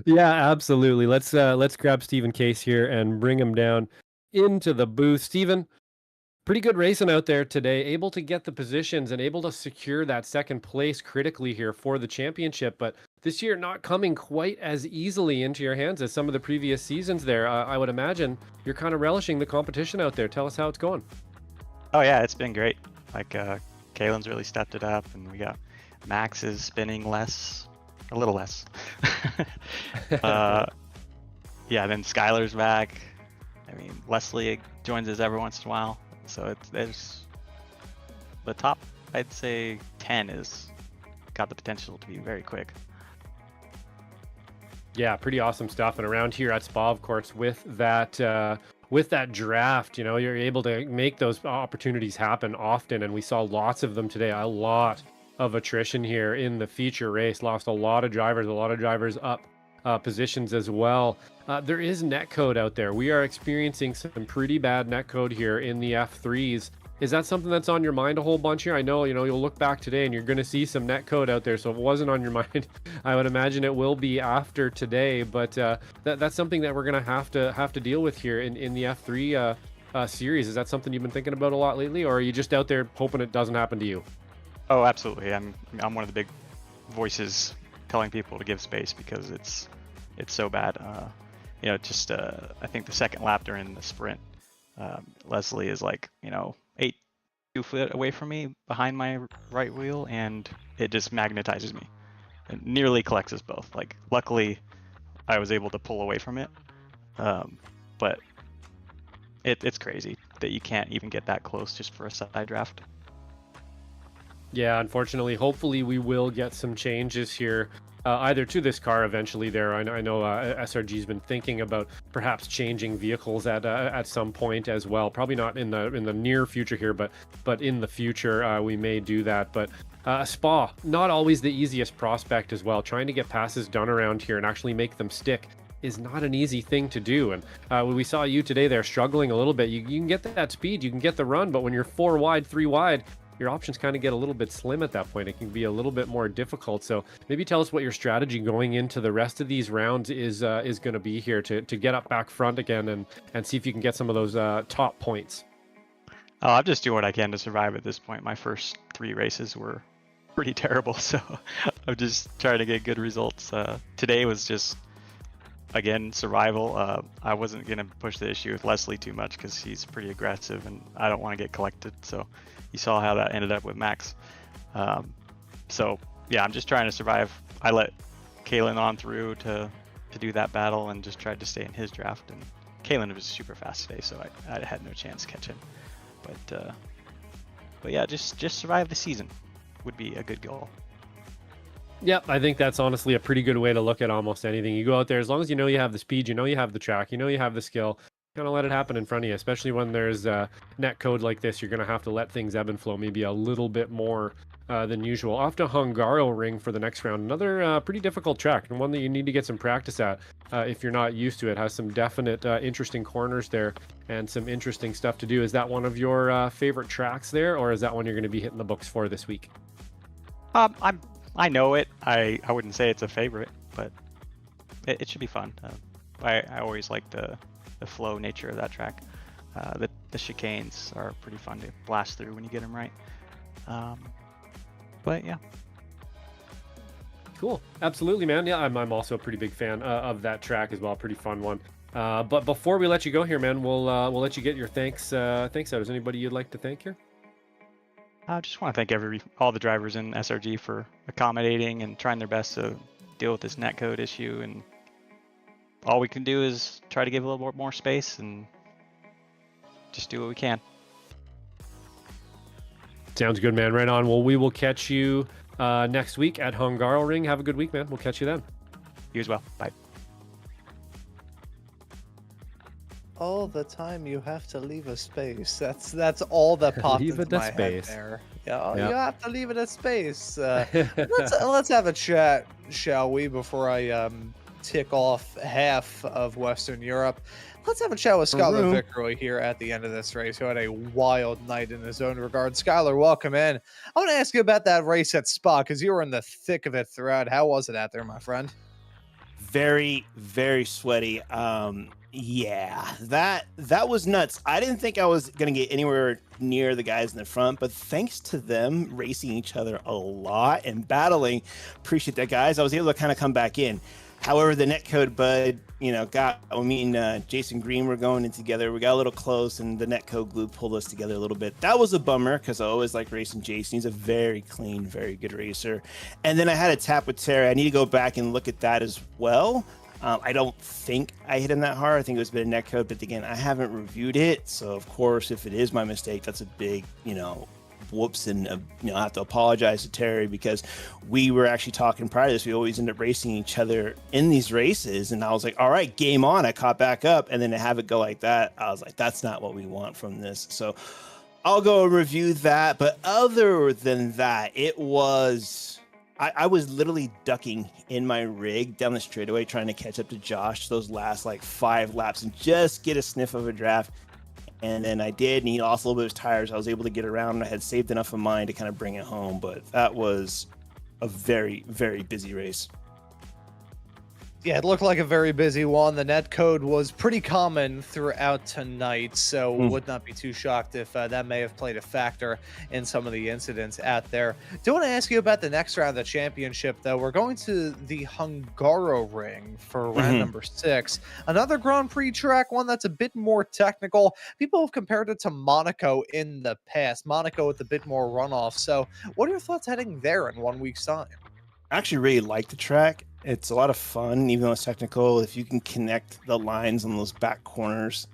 Yeah, absolutely. Let's grab Stephen Case here and bring him down into the booth. Stephen, pretty good racing out there today, able to get the positions and able to secure that second place critically here for the championship. But this year, not coming quite as easily into your hands as some of the previous seasons there. I would imagine you're kind of relishing the competition out there. Tell us how it's going. Oh yeah, it's been great. Like Kalen's really stepped it up, and we got Max is spinning less, a little less. Yeah, then Skylar's back. I mean, Leslie joins us every once in a while. So there's the top, I'd say 10 is got the potential to be very quick. Yeah, pretty awesome stuff. And around here at Spa, of course, with that draft, you're able to make those opportunities happen often. And we saw lots of them today. A lot of attrition here in the feature race. Lost a lot of drivers up positions as well. There is netcode out there. We are experiencing some pretty bad netcode here in the F3s. Is that something that's on your mind a whole bunch here? I know, you'll look back today and you're going to see some netcode out there. So if it wasn't on your mind, I would imagine it will be after today. But that's something that we're going to have to deal with here in the F3 series. Is that something you've been thinking about a lot lately, or are you just out there hoping it doesn't happen to you? Oh, absolutely. I'm one of the big voices telling people to give space because it's so bad. I think the second lap during the sprint, Leslie is like 2 foot away from me behind my right wheel, and it just magnetizes me. It nearly collects us both. Like, luckily, I was able to pull away from it, but it's crazy that you can't even get that close just for a side draft. Yeah, unfortunately, hopefully we will get some changes here either to this car eventually there. I know SRG's been thinking about perhaps changing vehicles at some point as well. Probably not in the near future here, but in the future we may do that. But Spa, not always the easiest prospect as well. Trying to get passes done around here and actually make them stick is not an easy thing to do. And when we saw you today there struggling a little bit, you can get that speed, you can get the run, but when you're 4 wide, 3 wide, your options kind of get a little bit slim at that point. It can be a little bit more difficult. So maybe tell us what your strategy going into the rest of these rounds is going to be here to get up back front again and see if you can get some of those top points. Oh, I'm just doing what I can to survive at this point. My first 3 races were pretty terrible, so I'm just trying to get good results. Today was just, again, survival. I wasn't going to push the issue with Leslie too much because he's pretty aggressive and I don't want to get collected. So you saw how that ended up with Max. So yeah, I'm just trying to survive. I let Kalen on through to do that battle and just tried to stay in his draft. And Kalen was super fast today, so I had no chance to catch him. But yeah, just survive the season would be a good goal. Yep, I think that's honestly a pretty good way to look at almost anything. You go out there, as long as you know you have the speed, you know you have the track, you know you have the skill, kind of let it happen in front of you, especially when there's net code like this. You're going to have to let things ebb and flow maybe a little bit more than usual. Off to Hungaro Ring for the next round. Another pretty difficult track and one that you need to get some practice at if you're not used to it. Has some definite interesting corners there and some interesting stuff to do. Is that one of your favorite tracks there, or is that one you're going to be hitting the books for this week? I know it. I wouldn't say it's a favorite, but it should be fun. I always like the flow nature of that track. The chicanes are pretty fun to blast through when you get them right. But yeah. Cool. Absolutely, man. Yeah, I'm also a pretty big fan of that track as well. Pretty fun one. But before we let you go here, man, we'll let you get your thanks out. Is anybody you'd like to thank here? I just want to thank all the drivers in SRG for accommodating and trying their best to deal with this netcode issue. And all we can do is try to give a little more space and just do what we can. Sounds good, man. Right on. Well, we will catch you next week at Hungaro Ring. Have a good week, man. We'll catch you then. You as well. Bye. All the time you have to leave a space. That's all that popped Leave into it a my space. head there. Yeah, Yep. you have to leave it a space. Let's have a chat, shall we? Before I tick off half of Western Europe, let's have a chat with Skylar Room. Vickery here at the end of this race, who had a wild night in his own regard. Skylar, welcome in. I want to ask you about that race at Spa because you were in the thick of it throughout. How was it out there, my friend? Very, very sweaty. Yeah, that was nuts. I didn't think I was gonna get anywhere near the guys in the front, but thanks to them racing each other a lot and battling, appreciate that, guys. I was able to kind of come back in. However, the netcode bud, me and Jason Green were going in together. We got a little close, and the netcode glue pulled us together a little bit. That was a bummer because I always like racing Jason. He's a very clean, very good racer. And then I had a tap with Terry. I need to go back and look at that as well. I don't think I hit him that hard. I think it was a bit of netcode, but again, I haven't reviewed it. So of course, if it is my mistake, that's a big, whoops, and I have to apologize to Terry because we were actually talking prior to this. We always end up racing each other in these races, and I was like, all right, game on. I caught back up, and then to have it go like that, I was like, that's not what we want from this. So I'll go review that. But other than that, it was I was literally ducking in my rig down the straightaway trying to catch up to Josh those last like 5 laps and just get a sniff of a draft. And then I did, and he lost a little bit of his tires. I was able to get around, and I had saved enough of mine to kind of bring it home. But that was a very, very busy race. Yeah, it looked like a very busy one. The net code was pretty common throughout tonight, so would not be too shocked if that may have played a factor in some of the incidents out there. Do want to ask you about the next round of the championship, though. We're going to the Hungaro Ring for round number 6. Another Grand Prix track, one that's a bit more technical. People have compared it to Monaco in the past. Monaco with a bit more runoff. So what are your thoughts heading there in 1 week's time? I actually really like the track. It's a lot of fun, even though it's technical. If you can connect the lines on those back corners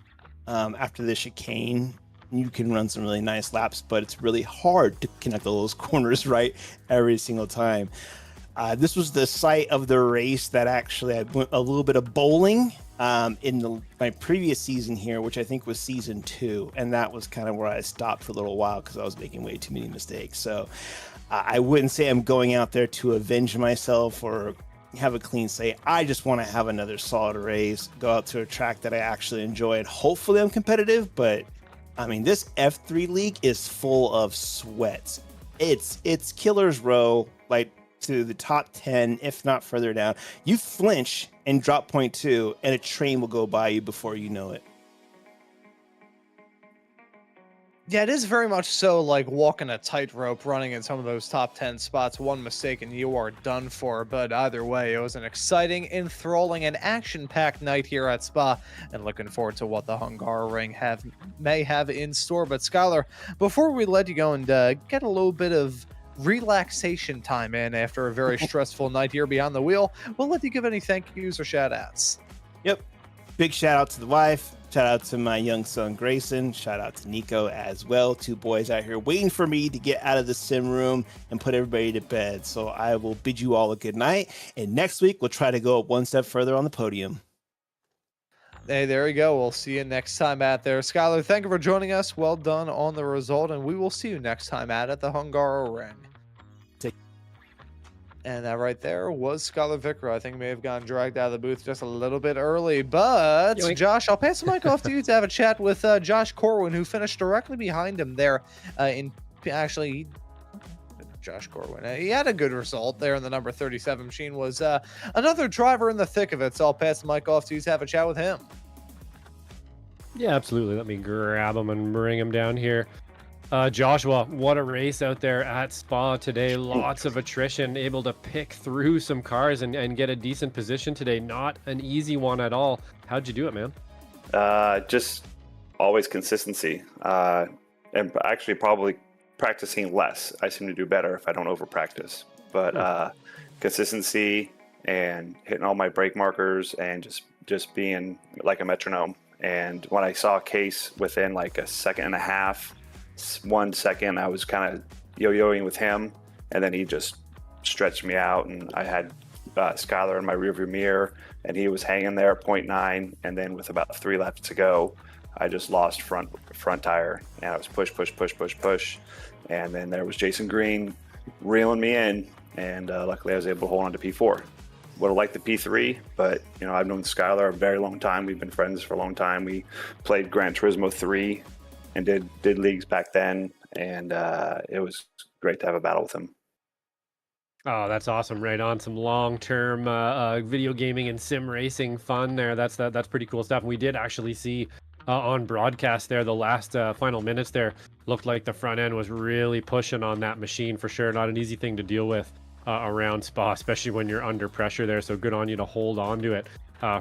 after the chicane, you can run some really nice laps, but it's really hard to connect all those corners right every single time. This was the site of the race that actually I went a little bit of bowling in my previous season here, which I think was season 2, and that was kind of where I stopped for a little while because I was making way too many mistakes. So I wouldn't say I'm going out there to avenge myself or have a clean slate. I just want to have another solid race, go out to a track that I actually enjoy, and hopefully I'm competitive. But I mean, this F3 league is full of sweats. It's killer's row, like to the top 10, if not further down. You flinch and drop point 2, and a train will go by you before you know it. Yeah, it is very much so like walking a tightrope, running in some of those top 10 spots. One mistake and you are done for. But either way, it was an exciting, enthralling, and action-packed night here at Spa, and looking forward to what the Hungaroring may have in store. But Skylar, before we let you go and get a little bit of relaxation time in after a very stressful night here beyond the wheel, we'll let you give any thank yous or shout outs. Yep. Big shout out to the wife. Shout out to my young son, Grayson. Shout out to Nico as well. 2 boys out here waiting for me to get out of the sim room and put everybody to bed. So I will bid you all a good night. And next week, we'll try to go up one step further on the podium. Hey, there you go. We'll see you next time out there. Skylar, thank you for joining us. Well done on the result. And we will see you next time out at the Hungaroring. And that right there was Skylar Vicker. I think may have gotten dragged out of the booth just a little bit early. But, Yoink. Josh, I'll pass the mic off to you to have a chat with Josh Corwin, who finished directly behind him there. Josh Corwin. He had a good result there in the number 37 machine. Was another driver in the thick of it. So I'll pass the mic off to you to have a chat with him. Yeah, absolutely. Let me grab him and bring him down here. Joshua, what a race out there at Spa today. Lots of attrition, able to pick through some cars and get a decent position today. Not an easy one at all. How'd you do it, man? Just always consistency. And actually probably practicing less. I seem to do better if I don't over practice. But consistency and hitting all my brake markers and just being like a metronome. And when I saw Case within like a second and a half, 1 second, I was kind of yo-yoing with him, and then he just stretched me out, and I had Skylar in my rearview mirror, and he was hanging there at 0.9, and then with about 3 laps to go, I just lost front tire, and I was push, and then there was Jason Green reeling me in, and luckily I was able to hold on to P4. Would have liked the P3, but you know, I've known Skylar a very long time. We've been friends for a long time. We played Gran Turismo 3 and did leagues back then, and it was great to have a battle with him. Oh, that's awesome. Right on. Some long-term video gaming and sim racing fun there. That's pretty cool stuff. And we did actually see on broadcast there, the last final minutes there, looked like the front end was really pushing on that machine for sure. Not an easy thing to deal with around Spa, especially when you're under pressure there. So good on you to hold on to it.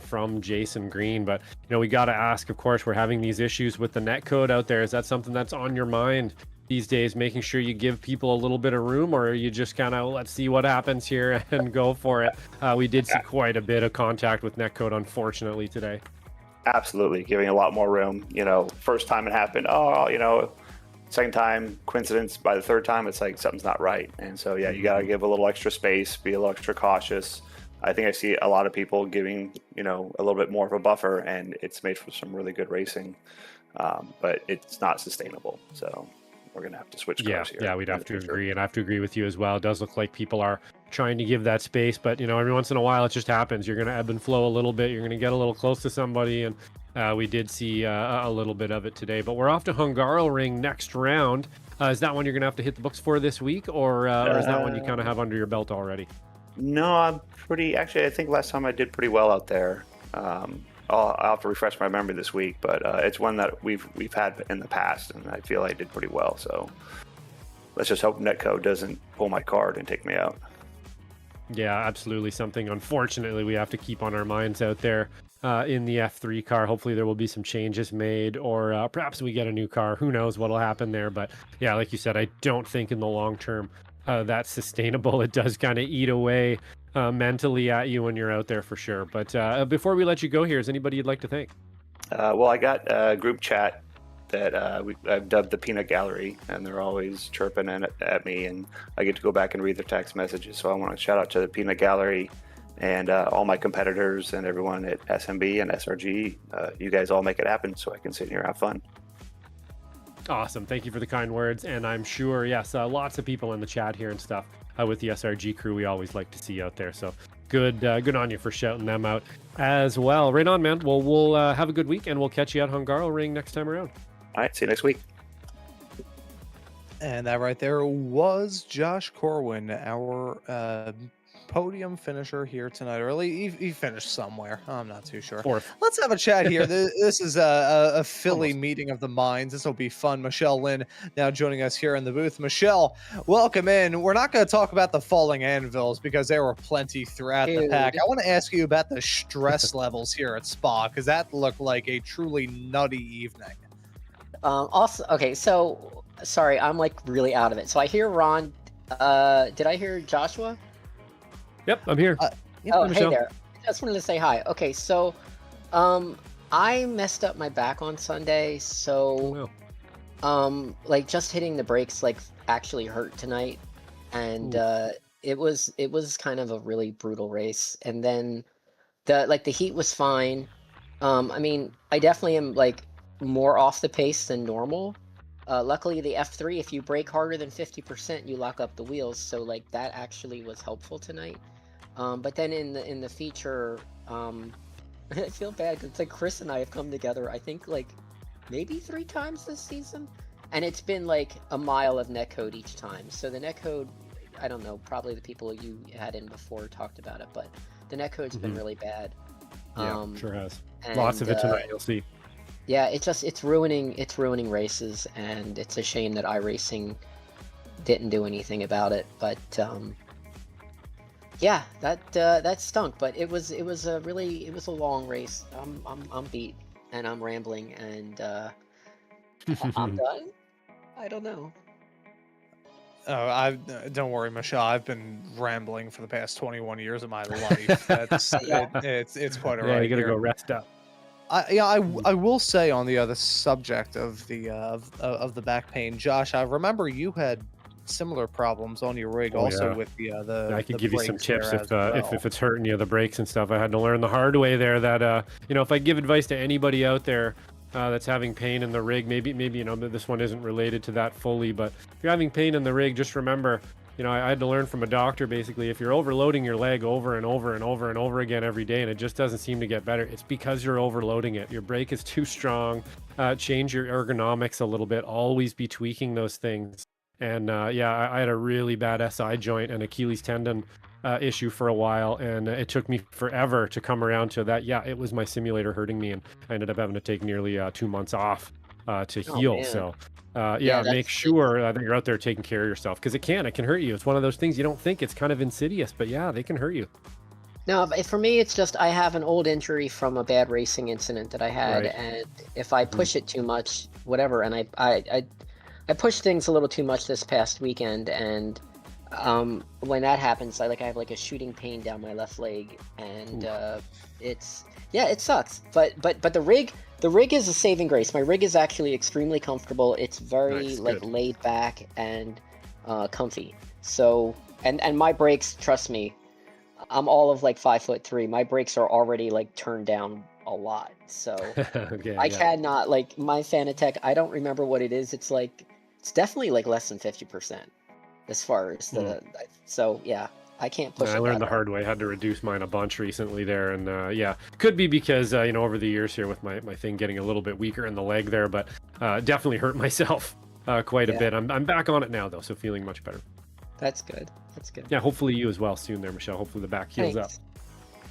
From Jason Green. But you know, we got to ask, of course, we're having these issues with the netcode out there. Is that something that's on your mind these days, making sure you give people a little bit of room, or are you just kind of let's see what happens here and go for it? We did see quite a bit of contact with netcode, unfortunately, today. Absolutely, giving a lot more room. You know, first time it happened, second time, coincidence. By the third time, it's like something's not right. And so, yeah, you got to give a little extra space, be a little extra cautious. I think I see a lot of people giving, a little bit more of a buffer, and it's made for some really good racing, but it's not sustainable. So we're going to have to switch cars here. Yeah, we'd have to agree, and I have to agree with you as well. It does look like people are trying to give that space, but, every once in a while it just happens. You're going to ebb and flow a little bit. You're going to get a little close to somebody, and we did see a little bit of it today. But we're off to Hungaroring next round. Is that one you're going to have to hit the books for this week, or is that one you kind of have under your belt already? No, I think last time I did pretty well out there. I'll have to refresh my memory this week, but it's one that we've had in the past, and I feel I did pretty well. So let's just hope Netcode doesn't pull my card and take me out. Yeah, absolutely. Something, unfortunately, we have to keep on our minds out there in the F3 car. Hopefully there will be some changes made, or perhaps we get a new car. Who knows what'll happen there. But yeah, like you said, I don't think in the long term that's sustainable. It does kind of eat away mentally at you when you're out there for sure. But before we let you go here, is anybody you'd like to thank? Well, I got a group chat that I've dubbed the Peanut Gallery, and they're always chirping at me, and I get to go back and read their text messages. So I want to shout out to the Peanut Gallery and all my competitors and everyone at SMB and SRG. You guys all make it happen, so I can sit here and have fun. Awesome. Thank you for the kind words. And I'm sure, yes, lots of people in the chat here and stuff with the SRG crew. We always like to see out there. So good on you for shouting them out as well. Right on, man. Well, we'll have a good week, and we'll catch you at Hungaro Ring next time around. All right, see you next week. And that right there was Josh Corwin, our podium finisher here tonight. Or he finished somewhere. I'm not too sure. Fourth. Let's have a chat here. This is a Philly meeting of the minds. This will be fun. Michelle Lynn now joining us here in the booth. Michelle, welcome in. We're not going to talk about the falling anvils because there were plenty throughout the pack. I want to ask you about the stress levels here at Spa, because that looked like a truly nutty evening. Also, okay, so sorry, I'm like really out of it. So I hear Ron. Did I hear Joshua? Yep, I'm here. Oh, hey Michelle. there. I just wanted to say hi. Okay, so I messed up my back on Sunday, so like just hitting the brakes like actually hurt tonight, and it was kind of a really brutal race. And then the heat was fine. I mean, I definitely am like more off the pace than normal. Luckily, the F3, if you brake harder than 50%, you lock up the wheels. So like that actually was helpful tonight. But then in the feature, I feel bad because it's like Chris and I have come together, I think like maybe 3 times this season, and it's been like a mile of netcode each time. So the netcode, I don't know, probably the people you had in before talked about it, but the netcode's been really bad. Yeah, sure has. Lots of it tonight, you'll see. Yeah, it's ruining races, and it's a shame that iRacing didn't do anything about it. But yeah, that stunk. But it was a long race. I'm beat and I'm rambling, and I'm done. I don't know. Oh, don't worry, Michelle. I've been rambling for the past 21 years of my life. That's it's quite a you gotta go rest up. I will say on the other subject of the back pain, Josh, I remember you had similar problems on your rig with the I could give you some tips if it's hurting you, the brakes and stuff. I had to learn the hard way there that if I give advice to anybody out there that's having pain in the rig, maybe this one isn't related to that fully, but if you're having pain in the rig, just remember, I had to learn from a doctor, basically, if you're overloading your leg over and over and over and over again every day and it just doesn't seem to get better, it's because you're overloading it. Your brake is too strong. Change your ergonomics a little bit. Always be tweaking those things. And I had a really bad SI joint and Achilles tendon issue for a while, and it took me forever to come around to that. Yeah, it was my simulator hurting me, and I ended up having to take nearly 2 months off to heal. Man. So make sure that you're out there taking care of yourself, because it can hurt you. It's one of those things you don't think, it's kind of insidious, but yeah, they can hurt you. No, for me, it's just I have an old injury from a bad racing incident that I had, and if I push it too much, whatever, and I pushed things a little too much this past weekend, and when that happens, I have like a shooting pain down my left leg, and it sucks. But the rig is a saving grace. My rig is actually extremely comfortable. It's very laid back and comfy. So and my brakes, trust me, I'm all of like 5'3". My brakes are already like turned down a lot. So I cannot, like, my Fanatec, I don't remember what it is. It's definitely like less than 50% as far as the so yeah, I can't push it. I learned the hard way. I had to reduce mine a bunch recently there, and could be because over the years here with my thing getting a little bit weaker in the leg there, but definitely hurt myself quite a bit. I'm back on it now though, so feeling much better. That's good. Yeah, hopefully you as well soon there, Michelle. Hopefully the back heals up.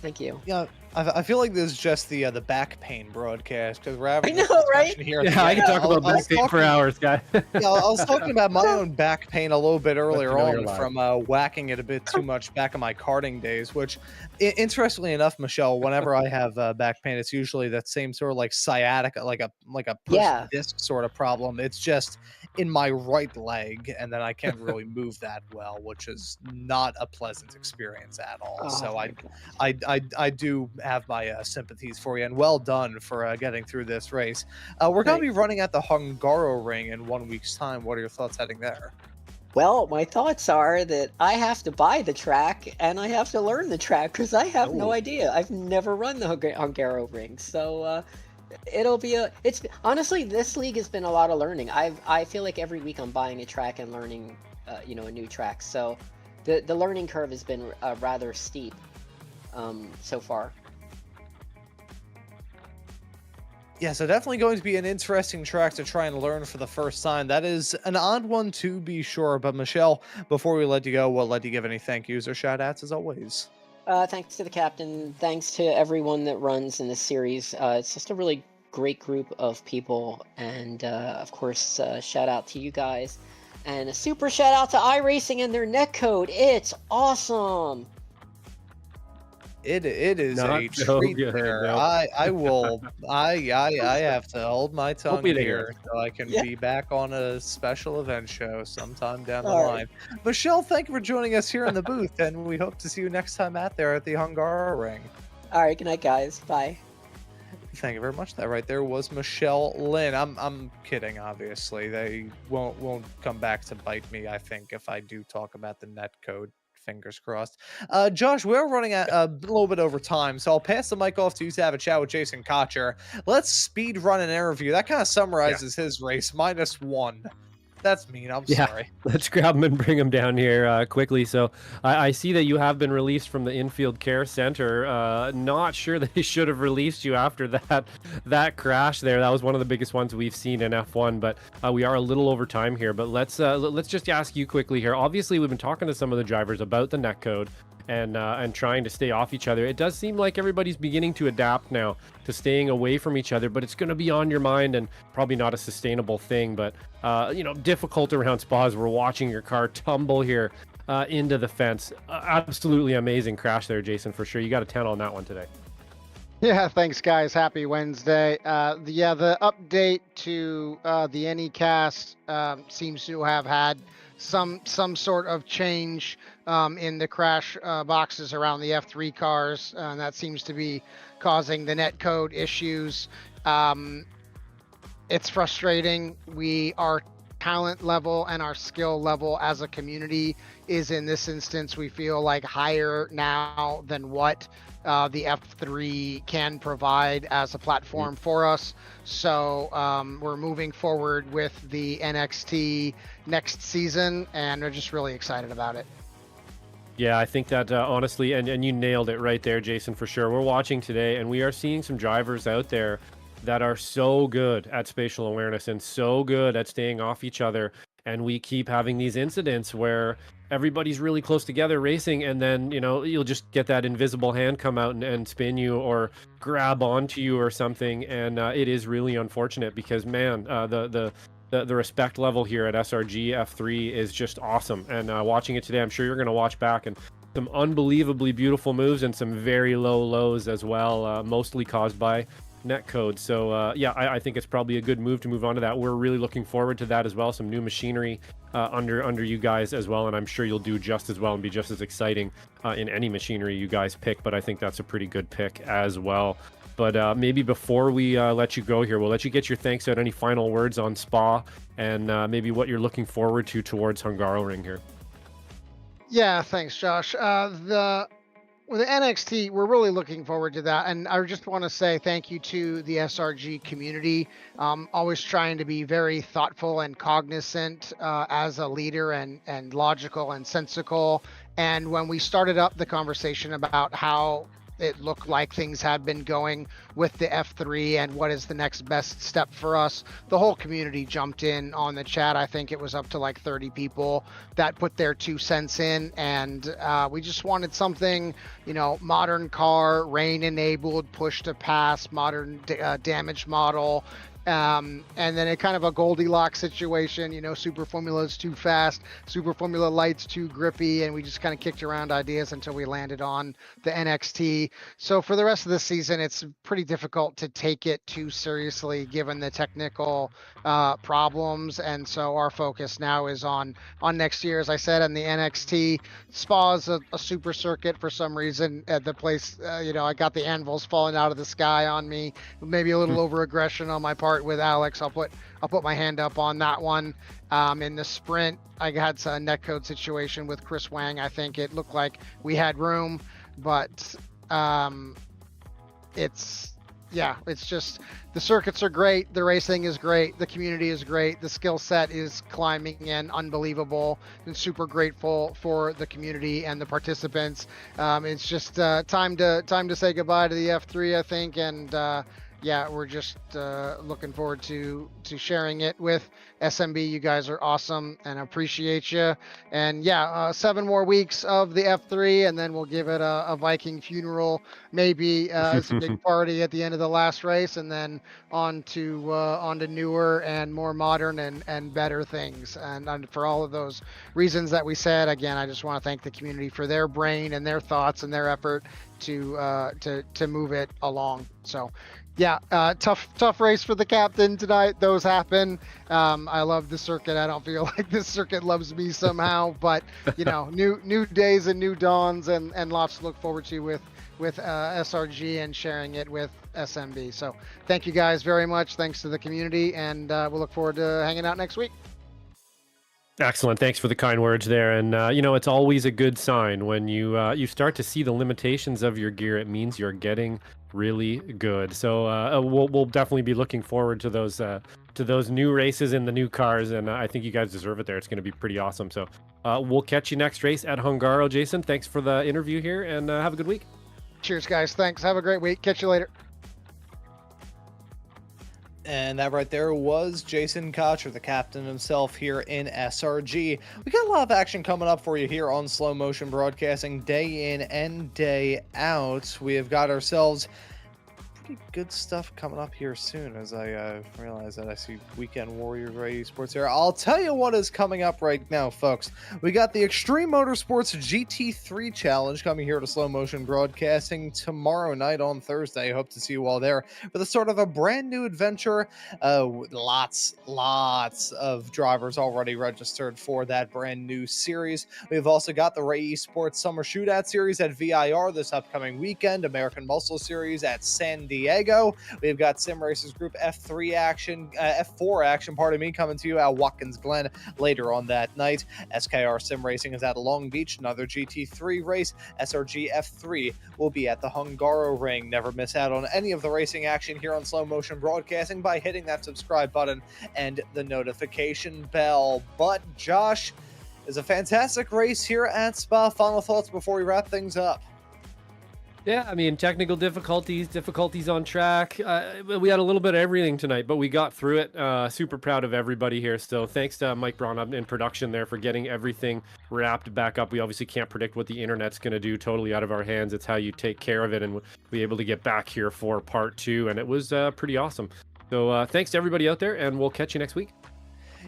Thank you. Yeah, I feel like this is just the back pain broadcast, because we're having I know, right? Here. Yeah, I can talk about back pain for hours, guy. I was talking about my own back pain a little bit earlier on from whacking it a bit too much back in my karting days, which, interestingly enough, Michelle, whenever I have back pain, it's usually that same sort of like sciatica, like a push disc sort of problem. It's just in my right leg, and then I can't really move that well, which is not a pleasant experience at all. So I do have my sympathies for you, and well done for getting through this race. We're going to be running at the Hungaroring in 1 week's time. What are your thoughts heading there? Well, my thoughts are that I have to buy the track and I have to learn the track because I have no idea. I've never run the Hungaroring, so it's honestly, this league has been a lot of learning. I feel like every week I'm buying a track and learning, a new track. So the learning curve has been rather steep so far. Yeah, so definitely going to be an interesting track to try and learn for the first time. That is an odd one to be sure. But Michelle, before we let you go, we'll let you give any thank yous or shout outs as always. Thanks to the captain. Thanks to everyone that runs in this series. It's just a really great group of people. And of course, shout out to you guys. And a super shout out to iRacing and their netcode. It's awesome. It is Not a so treat good, there. no. I have to hold my tongue be there. here so I can be back on a special event show sometime down the All line. Michelle, thank you for joining us here in the booth, and we hope to see you next time out there at the Hungaroring. All right, good night, guys. Bye. Thank you very much. That right there was Michelle Lynn. I'm kidding, obviously. They won't come back to bite me, I think, if I do talk about the net code. Fingers crossed. Josh, we're running at a little bit over time, so I'll pass the mic off to you to have a chat with Jason Cotcher. Let's speed run an interview. That kind of summarizes his race. -1. That's mean. I'm sorry. Let's grab him and bring him down here quickly. So I see that you have been released from the infield care center. Not sure they should have released you after that crash there. That was one of the biggest ones we've seen in F1. But we are a little over time here. But let's just ask you quickly here. Obviously, we've been talking to some of the drivers about the netcode and trying to stay off each other. It does seem like everybody's beginning to adapt now to staying away from each other, but it's going to be on your mind and probably not a sustainable thing. But difficult around spas. We're watching your car tumble here into the fence. Absolutely amazing crash there, Jason, for sure. You got a 10 on that one today. Yeah, thanks, guys. Happy Wednesday. The update to the Anycast seems to have had some sort of change in the crash boxes around the F3 cars, and that seems to be causing the netcode issues. It's frustrating. Our talent level and our skill level as a community is, in this instance, we feel like higher now than what the F3 can provide as a platform for us. So we're moving forward with the NXT next season, and we're just really excited about it. Yeah, I think that honestly, and you nailed it right there, Jason, for sure. We're watching today, and we are seeing some drivers out there that are so good at spatial awareness and so good at staying off each other. And we keep having these incidents where everybody's really close together racing, and then you'll just get that invisible hand come out and spin you or grab onto you or something. And it is really unfortunate because, man, the respect level here at SRG F3 is just awesome. And watching it today, I'm sure you're going to watch back, and some unbelievably beautiful moves and some very low lows as well, mostly caused by netcode. So I think it's probably a good move to move on to that. We're really looking forward to that as well. Some new machinery under you guys as well, and I'm sure you'll do just as well and be just as exciting in any machinery you guys pick. But I think that's a pretty good pick as well. But maybe before we let you go here, we'll let you get your thanks out. Any final words on Spa and maybe what you're looking forward to towards Hungaroring here? Yeah, thanks, Josh. With the NXT, we're really looking forward to that. And I just want to say thank you to the SRG community. Always trying to be very thoughtful and cognizant as a leader and logical and sensical. And when we started up the conversation about how it looked like things had been going with the F3 and what is the next best step for us, the whole community jumped in on the chat. I think it was up to like 30 people that put their 2 cents in, and we just wanted something, modern car, rain enabled, push to pass, modern damage model, And then it kind of a Goldilocks situation, you know, Super Formula is too fast, Super Formula Light's too grippy, and we just kind of kicked around ideas until we landed on the NXT. So for the rest of the season, it's pretty difficult to take it too seriously given the technical problems. And so our focus now is on next year. As I said, on the NXT, Spa is a super circuit for some reason. At the place, you know, I got the anvils falling out of the sky on me, maybe a little over aggression on my part with Alex. I'll put my hand up on that one. In the sprint, I had a netcode situation with Chris Wang. I think it looked like we had room, but it's just the circuits are great, the racing is great, the community is great, the skill set is climbing and unbelievable, and super grateful for the community and the participants. It's just time to say goodbye to the F3, I think, and yeah, we're just looking forward to sharing it with SMB. You guys are awesome and appreciate you. And yeah, 7 more weeks of the F3, and then we'll give it a Viking funeral, maybe it's a big party at the end of the last race, and then on to newer and more modern and better things. And for all of those reasons that we said, again, I just want to thank the community for their brain and their thoughts and their effort to move it along. So yeah, tough race for the captain tonight. Those happen. I love the circuit. I don't feel like this circuit loves me somehow, but you know, new days and new dawns, and lots to look forward to with SRG and sharing it with SMB. So thank you guys very much. Thanks to the community, and we'll look forward to hanging out next week. Excellent. Thanks for the kind words there. And you know, it's always a good sign when you start to see the limitations of your gear. It means you're getting really good. So we'll definitely be looking forward to those new races in the new cars, and I think you guys deserve it there. It's going to be pretty awesome. So we'll catch you next race at Hungaro. Jason, thanks for the interview here, and have a good week. Cheers, guys. Thanks. Have a great week. Catch you later. And that right there was Jason Cotcher, the captain himself here in SRG. We got a lot of action coming up for you here on Slow Motion Broadcasting, day in and day out. We have got ourselves pretty good stuff coming up here soon, as I realize that I see Weekend Warrior Radio Sports here. I'll tell you what is coming up right now, folks. We got the Extreme Motorsports GT3 Challenge coming here to Slow Motion Broadcasting tomorrow night on Thursday. Hope to see you all there for the start of a brand new adventure. Lots of drivers already registered for that brand new series. We've also got the Ray Esports Summer Shootout Series at VIR this upcoming weekend, American Muscle Series at San Diego. We've got Sim Racers Group F3 action, F4 action, pardon me, coming to you at Watkins Glen later on that night. SKR Sim Racing is at Long Beach, another GT3 race. SRG F3 will be at the Hungaro Ring. Never miss out on any of the racing action here on Slow Motion Broadcasting by hitting that subscribe button and the notification bell. But Josh, is a fantastic race here at Spa. Final thoughts before we wrap things up? Yeah, I mean, technical difficulties on track. We had a little bit of everything tonight, but we got through it. Super proud of everybody here. So thanks to Mike Braun in production there for getting everything wrapped back up. We obviously can't predict what the internet's going to do, totally out of our hands. It's how you take care of it, and be able to get back here for part 2, and it was pretty awesome. So thanks to everybody out there, and we'll catch you next week.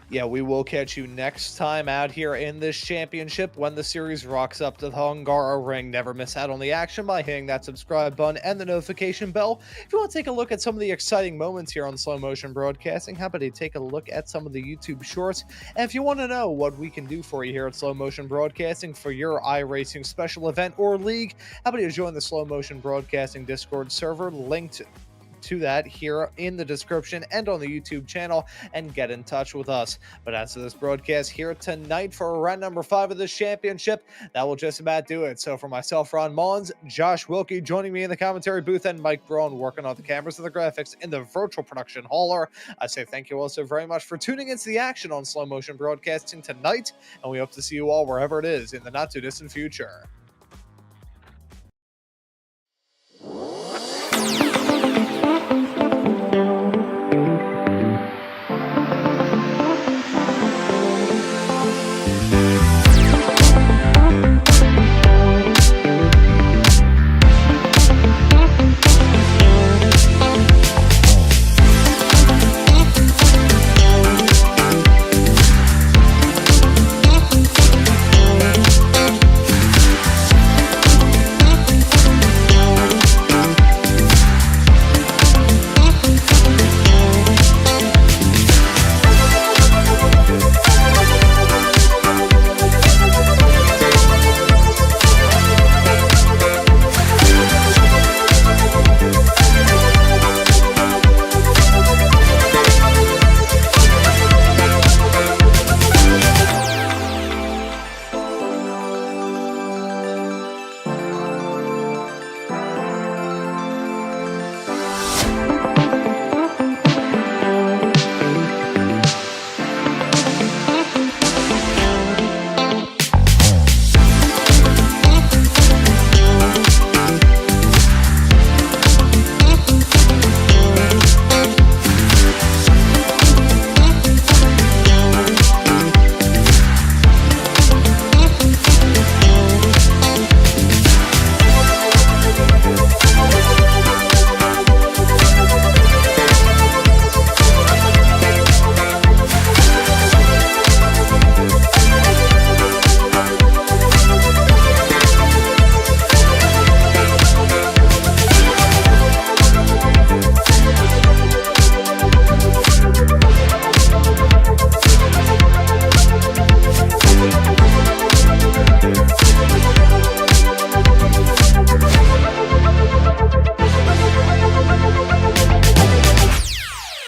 Yeah, we will catch you next time out here in this championship when the series rocks up to the Hungaro Ring. Never miss out on the action by hitting that subscribe button and the notification bell. If you want to take a look at some of the exciting moments here on Slow Motion Broadcasting, how about you take a look at some of the YouTube shorts? And if you want to know what we can do for you here at Slow Motion Broadcasting for your iRacing special event or league, how about you join the Slow Motion Broadcasting Discord server linked to that here in the description and on the YouTube channel, and get in touch with us. But as for this broadcast here tonight for round number 5 of this championship, that will just about do it. So for myself, Ron Maunz, Josh Wilkie joining me in the commentary booth, and Mike Braun working on the cameras and the graphics in the virtual production hauler, I say thank you all so very much for tuning into the action on Slow Motion Broadcasting tonight, and we hope to see you all wherever it is in the not too distant future.